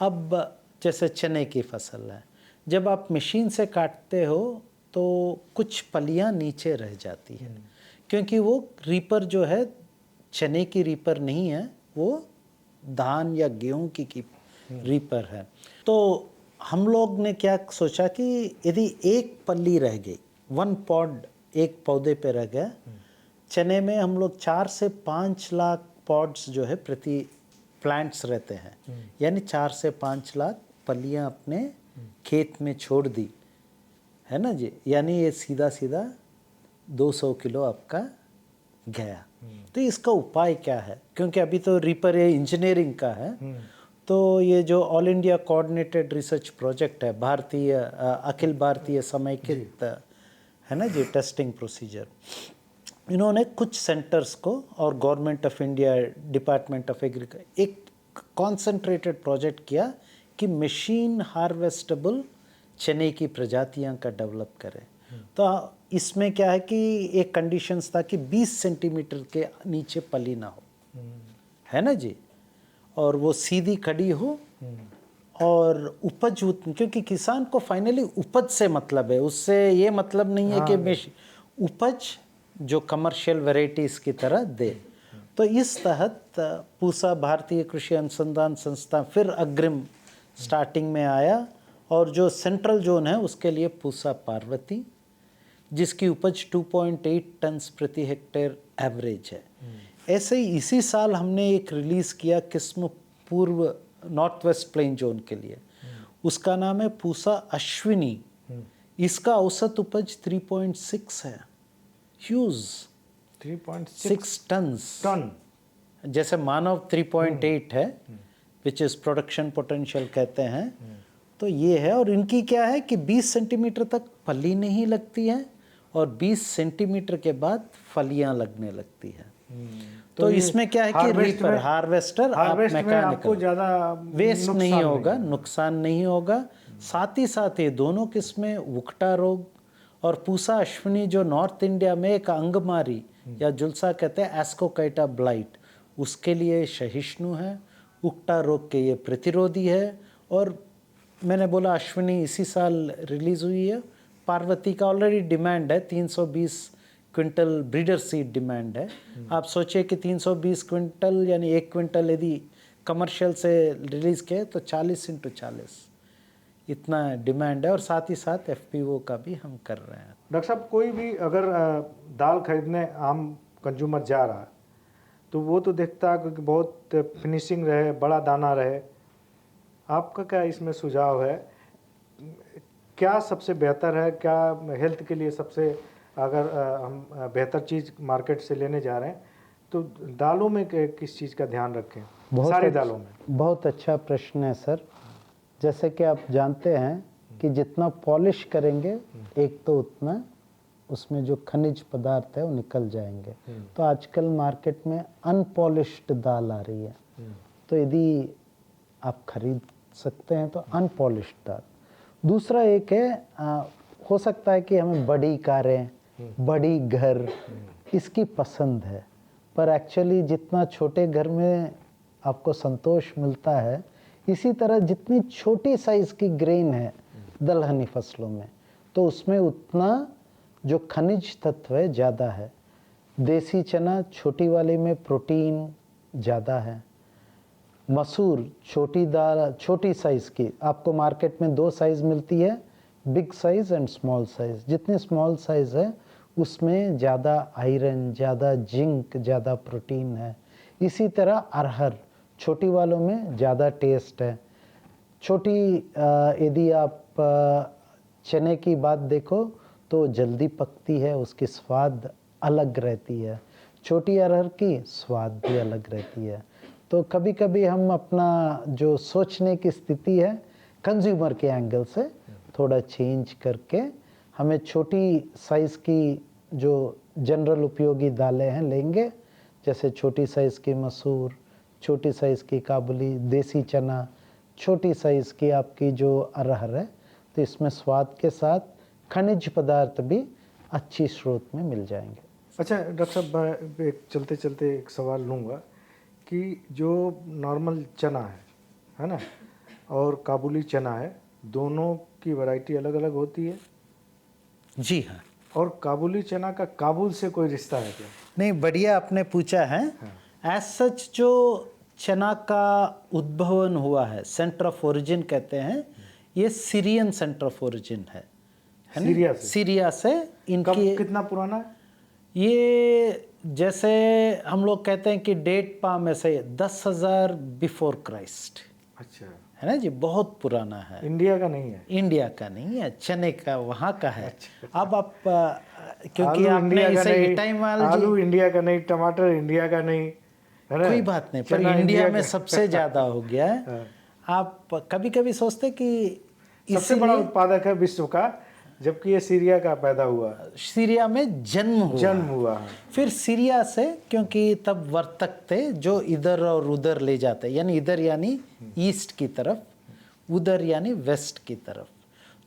अब जैसे चने की फसल है, जब आप मशीन से काटते हो तो कुछ पलियां नीचे रह जाती है, क्योंकि वो रीपर जो है चने की रीपर नहीं है, वो धान या गेहूं की रीपर है। तो हम लोग ने क्या सोचा कि यदि एक पल्ली रह गई, वन पॉड एक पौधे पे रह गया, चने में हम लोग 4 से 5 लाख पॉड्स जो है प्रति प्लांट्स रहते हैं, यानी 4 से 5 लाख पल्लियां अपने खेत में छोड़ दी है ना जी, यानी ये सीधा सीधा 200 किलो आपका गया। तो इसका उपाय क्या है, क्योंकि अभी तो रीपर ये इंजीनियरिंग का है, तो ये जो all India coordinated research project है, भारतीय अखिल भारतीय समेकित है ना जी टेस्टिंग प्रोसीजर, इन्होंने कुछ सेंटर्स को और government of India, department of agriculture एक कॉन्सेंट्रेटेड प्रोजेक्ट किया कि मशीन हार्वेस्टेबल चने की प्रजातियां का डेवलप करें। तो इसमें क्या है कि एक कंडीशंस था कि 20 सेंटीमीटर के नीचे पली ना हो, है ना जी, और वो सीधी खड़ी हो, और उपज, क्योंकि किसान को फाइनली उपज से मतलब है, उससे ये मतलब नहीं है कि उपज जो कमर्शियल वैरायटीज की तरह दे। तो इस तहत पूसा भारतीय कृषि अनुसंधान संस्थान फिर अग्रिम स्टार्टिंग में आया, और जो सेंट्रल जोन है उसके लिए पूसा पार्वती, जिसकी उपज 2.8 टन प्रति हेक्टेयर एवरेज है। ऐसे ही इसी साल हमने एक रिलीज़ किया किस्म पूर्व नॉर्थ वेस्ट प्लेन जोन के लिए, उसका नाम है पूसा अश्विनी। इसका औसत उपज 3.6 है, ह्यूज 3.6 टन, जैसे मानव 3.8 है, विच इज़ प्रोडक्शन पोटेंशियल कहते हैं। तो ये है, और इनकी क्या है कि 20 सेंटीमीटर तक फली नहीं लगती है, और 20 सेंटीमीटर के बाद फलियां लगने लगती है। तो इसमें क्या है कि रीपर हार्वेस्टर आप मैकेनिकल ज़्यादा वेस्ट नहीं होगा, नुकसान नहीं होगा। साथ ही साथ ये दोनों किस्में उकटा रोग और पूसा अश्विनी जो नॉर्थ इंडिया में एक अंगमारी या जुलसा कहते हैं, एस्कोकाइटा ब्लाइट, उसके लिए सहिष्णु है, उकटा रोग के ये प्रतिरोधी है। और मैंने बोला अश्विनी इसी साल रिलीज़ हुई है, पार्वती का ऑलरेडी डिमांड है 320 क्विंटल ब्रीडर सीड डिमांड है। आप सोचिए कि 320 क्विंटल यानी 1 क्विंटल यदि कमर्शियल से रिलीज़ किए तो 40 × 40 इतना डिमांड है, और साथ ही साथ FPO का भी हम कर रहे हैं। डॉक्टर साहब, कोई भी अगर दाल खरीदने आम कंज्यूमर जा रहा है तो वो तो देखता है कि बहुत फिनिशिंग रहे, बड़ा दाना रहे, आपका क्या इसमें सुझाव है? क्या सबसे बेहतर है, क्या हेल्थ के लिए सबसे, अगर हम बेहतर चीज़ मार्केट से लेने जा रहे हैं तो दालों में किस चीज़ का ध्यान रखें? सारी दालों में। बहुत अच्छा प्रश्न है सर। जैसे कि आप जानते हैं कि जितना पॉलिश करेंगे एक तो उतना उसमें जो खनिज पदार्थ है वो निकल जाएंगे। तो आजकल मार्केट में अनपॉलिश्ड दाल आ रही है, तो यदि आप खरीद सकते हैं तो अनपॉलिश्ड दाल। दूसरा एक है, हो सकता है कि हमें बड़ी कारें, बड़ी घर इसकी पसंद है, पर एक्चुअली जितना छोटे घर में आपको संतोष मिलता है, इसी तरह जितनी छोटी साइज की ग्रेन है दलहनी फसलों में, तो उसमें उतना जो खनिज तत्व है ज़्यादा है। देसी चना छोटी वाली में प्रोटीन ज़्यादा है। मसूर छोटी दाल, छोटी साइज़ की, आपको मार्केट में 2 साइज़ मिलती है, big size and small size. जितनी स्मॉल साइज़ है उसमें ज़्यादा आयरन, ज़्यादा जिंक, ज़्यादा प्रोटीन है। इसी तरह अरहर छोटी वालों में ज़्यादा टेस्ट है। छोटी यदि आप चने की बात देखो तो जल्दी पकती है, उसकी स्वाद अलग रहती है। छोटी अरहर की स्वाद भी अलग रहती है। तो कभी कभी हम अपना जो सोचने की स्थिति है कंज्यूमर के एंगल से थोड़ा चेंज करके हमें छोटी साइज़ की जो जनरल उपयोगी दालें हैं लेंगे, जैसे छोटी साइज़ की मसूर, छोटी साइज़ की काबुली, देसी चना, छोटी साइज़ की आपकी जो अरहर है, तो इसमें स्वाद के साथ खनिज पदार्थ भी अच्छी स्रोत में मिल जाएंगे। अच्छा डॉक्टर साहब, मैं एक चलते चलते एक सवाल लूँगा कि जो नॉर्मल चना है ना, और काबुली चना है, दोनों की वैरायटी अलग अलग होती है? जी हाँ। और काबुली चना का काबुल से कोई रिश्ता है क्या? नहीं, बढ़िया आपने पूछा है। एज सच जो चना का उद्भवन हुआ है, सेंटर ऑफ ओरिजिन कहते हैं, ये सीरियन सेंटर ऑफ ओरिजिन है ना? सीरिया से? सीरिया से इनकी। कितना पुराना है ये जैसे हम लोग कहते हैं कि डेट पाम ऐसे 10,000 बिफोर क्राइस्ट। अच्छा, है ना जी, बहुत पुराना है। इंडिया का नहीं है? इंडिया का नहीं है, चने का वहाँ का है। अच्छा। अब आप क्योंकि आलू आपने इंडिया का इसे नहीं, टाइमोलॉजी, आलू इंडिया का नहीं, टमाटर इंडिया का नहीं, है ना? कोई बात नहीं, पर चना इंडिया में का। सबसे ज़्यादा हो गया है। हाँ। आप कभी कभी सोचते कि सबसे बड़ा इसीलिए उत्पादक है विश्व का, जबकि ये सीरिया का पैदा हुआ, सीरिया में जन्म हुआ। है। फिर सीरिया से, क्योंकि तब वर्तक थे जो इधर और उधर ले जाते, यानी इधर यानी ईस्ट की तरफ, उधर यानी वेस्ट की तरफ।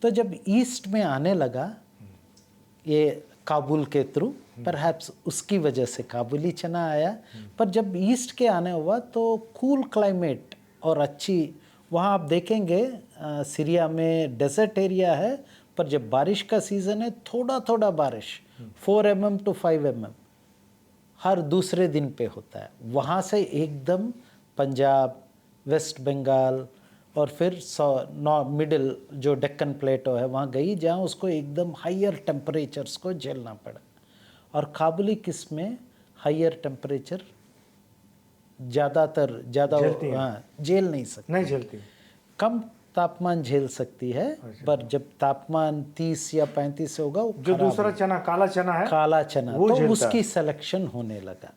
तो जब ईस्ट में आने लगा ये काबुल के थ्रू, परहैप्स उसकी वजह से काबुली चना आया। पर जब ईस्ट के आने हुआ तो कूल क्लाइमेट और अच्छी, वहाँ आप देखेंगे सीरिया में डेजर्ट एरिया है, पर जब बारिश का सीज़न है थोड़ा थोड़ा बारिश 4 mm to 5 mm हर दूसरे दिन पे होता है। वहाँ से एकदम पंजाब, वेस्ट बंगाल और फिर मिडिल जो डेक्कन प्लेटो है वहाँ गई, जहाँ उसको एकदम हायर टेम्परेचर्स को झेलना पड़ा। और काबुली किस्में हायर टेम्परेचर ज़्यादा झेल नहीं सकती, नहीं झेलती, कम तापमान झेल सकती है। पर जब तापमान 30 या 35 से होगा, जो दूसरा चना काला चना है, काला चना, वो तो उसकी सिलेक्शन होने लगा।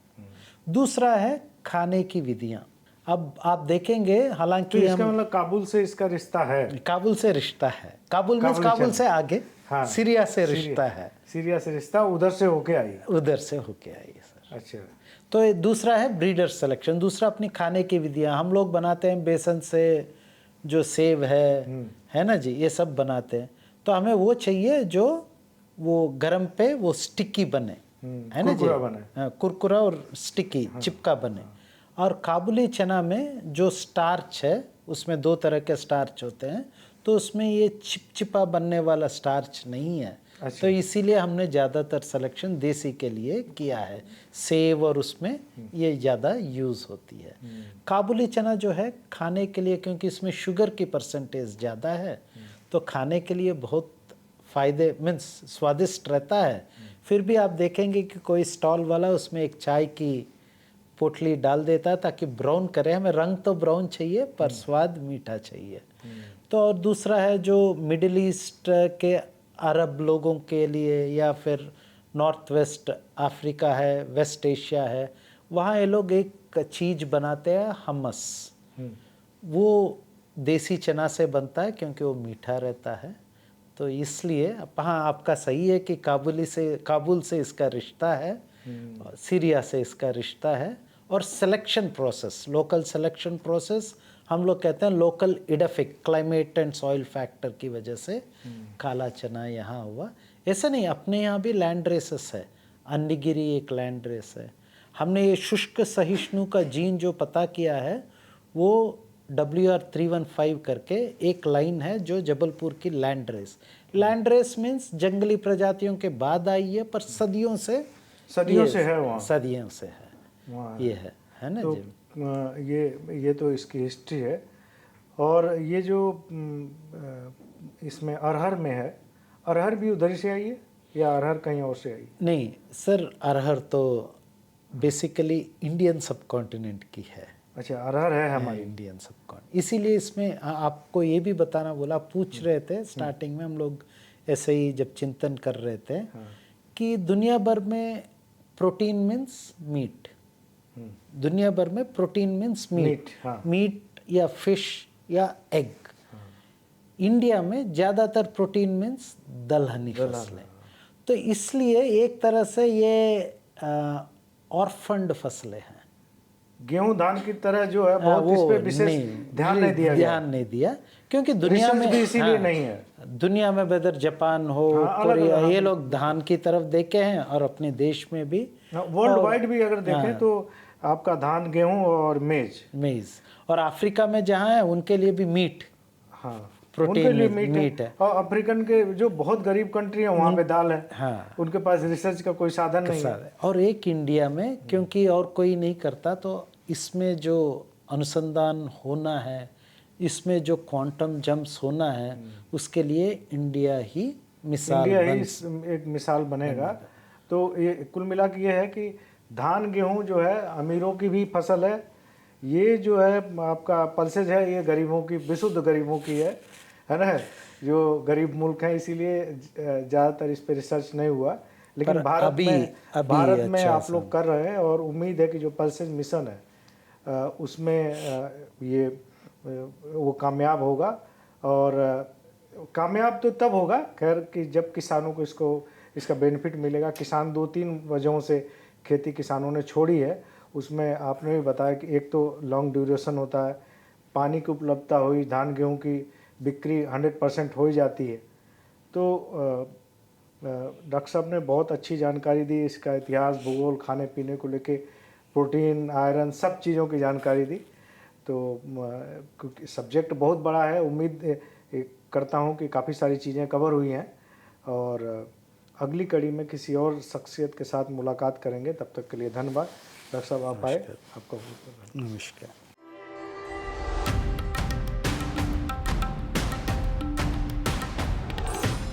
दूसरा है खाने की विधियां। अब आप देखेंगे, हालांकि तो इसका मतलब काबुल से इसका रिश्ता है? काबुल से रिश्ता है। काबुल से आगे, हाँ, सीरिया से रिश्ता है। सीरिया से रिश्ता उधर से होके आई? उधर से होके आई सर। अच्छा। तो ये दूसरा है ब्रीडर सिलेक्शन। दूसरा अपनी खाने की विधियां, हम लोग बनाते हैं बेसन से, जो सेव है ना जी, ये सब बनाते हैं। तो हमें वो चाहिए जो वो गरम पे वो स्टिकी बने, है ना जी, कुरकुरा और स्टिकी, चिपका बने। और काबुली चना में जो स्टार्च है, उसमें 2 तरह के स्टार्च होते हैं, तो उसमें ये चिपचिपा बनने वाला स्टार्च नहीं है। अच्छा। तो इसीलिए हमने ज़्यादातर सिलेक्शन देसी के लिए किया है। सेव और उसमें ये ज़्यादा यूज़ होती है। काबुली चना जो है खाने के लिए, क्योंकि इसमें शुगर की परसेंटेज ज़्यादा है, तो खाने के लिए बहुत फ़ायदे मीन्स स्वादिष्ट रहता है। फिर भी आप देखेंगे कि कोई स्टॉल वाला उसमें एक चाय की पोटली डाल देता है ताकि ब्राउन करे। हमें रंग तो ब्राउन चाहिए पर स्वाद मीठा चाहिए। तो और दूसरा है जो मिडिल ईस्ट के अरब लोगों के लिए, या फिर नॉर्थ वेस्ट अफ्रीका है, वेस्ट एशिया है, वहाँ ये लोग एक चीज़ बनाते हैं हमस। वो देसी चना से बनता है क्योंकि वो मीठा रहता है। तो इसलिए हाँ, आपका सही है कि काबुल से इसका रिश्ता है, सीरिया से इसका रिश्ता है। और selection process, local selection process, हम लोग कहते हैं local edaphic climate and soil factor की वजह से काला चना यहाँ हुआ। ऐसा नहीं, अपने यहाँ भी लैंड रेसेस है। अन्नीगिरी एक लैंड रेस है। हमने ये शुष्क सहिष्णु का जीन जो पता किया है, वो WR315 करके एक लाइन है जो जबलपुर की land race. Land race means जंगली प्रजातियों के बाद आई है, पर सदियों से है वहाँ। सदियों से है वहाँ ये है ना तो जी। ये तो इसकी हिस्ट्री है। और ये जो इसमें अरहर में है, अरहर भी उधर से आई है या अरहर कहीं और से आई? नहीं सर, अरहर तो बेसिकली इंडियन सब कॉन्टिनेंट की है। अच्छा, अरहर है हमारी इंडियन सब कॉन्टिनेंट, इसीलिए इसमें आपको ये भी बताना बोला, पूछ रहे थे स्टार्टिंग में हम लोग ऐसे ही जब चिंतन कर रहे थे कि दुनिया भर में प्रोटीन मीन्स मीट, दुनिया भर में प्रोटीन मीन्स मीट, मीट या फिश या एग। इंडिया में ज़्यादातर प्रोटीन मीन्स दलहनी फसलें। तो इसलिए एक तरह से ये ऑर्फन्ड फसलें हैं। गेहूं धान की तरह जो है बहुत इस पे विशेष ध्यान नहीं दिया क्योंकि दुनिया में भी इसीलिए नहीं है। दुनिया में वेदर जापान हो, कोरिया, ये लोग धान की तरफ देखे हैं, और अपने देश में भी वर्ल्ड वाइड भी अगर देखें तो आपका धान, गेहूं और मेज, और अफ्रीका में जहाँ है उनके लिए भी मीट, प्रोटीन उनके लिए मीट है। और अफ्रीकन के जो बहुत गरीब कंट्री है वहाँ पे दाल है। उनके पास रिसर्च का कोई साधन नहीं है। और एक इंडिया में क्योंकि और कोई नहीं करता, तो इसमें जो अनुसंधान होना है, इसमें जो क्वांटम जंप्स होना है, उसके लिए इंडिया ही एक मिसाल बनेगा। तो ये कुल मिला के ये है कि धान गेहूं जो है अमीरों की भी फसल है, ये जो है आपका पल्सेज है, ये गरीबों की, विशुद्ध गरीबों की है ना, जो गरीब मुल्क हैं, इसीलिए ज़्यादातर इस पे रिसर्च नहीं हुआ। लेकिन भारत में आप लोग कर रहे हैं, और उम्मीद है कि जो पल्सेज मिशन है उसमें ये वो कामयाब होगा। और कामयाब तो तब होगा खैर कि जब किसानों को इसका बेनिफिट मिलेगा। किसान 2-3 वजहों से खेती किसानों ने छोड़ी है, उसमें आपने भी बताया कि एक तो लॉन्ग ड्यूरेशन होता है, पानी की उपलब्धता हुई, धान गेहूं की बिक्री 100% हो ही जाती है। तो डॉक्टर साहब ने बहुत अच्छी जानकारी दी, इसका इतिहास, भूगोल, खाने पीने को लेके, प्रोटीन, आयरन, सब चीज़ों की जानकारी दी। तो क्योंकि सब्जेक्ट बहुत बड़ा है, उम्मीद करता हूँ कि काफ़ी सारी चीज़ें कवर हुई हैं, और अगली कड़ी में किसी और शख्सियत के साथ मुलाकात करेंगे। तब तक के लिए धन्यवाद। डॉक्टर साहब आप आए, आपका बहुत बहुत नमस्कार।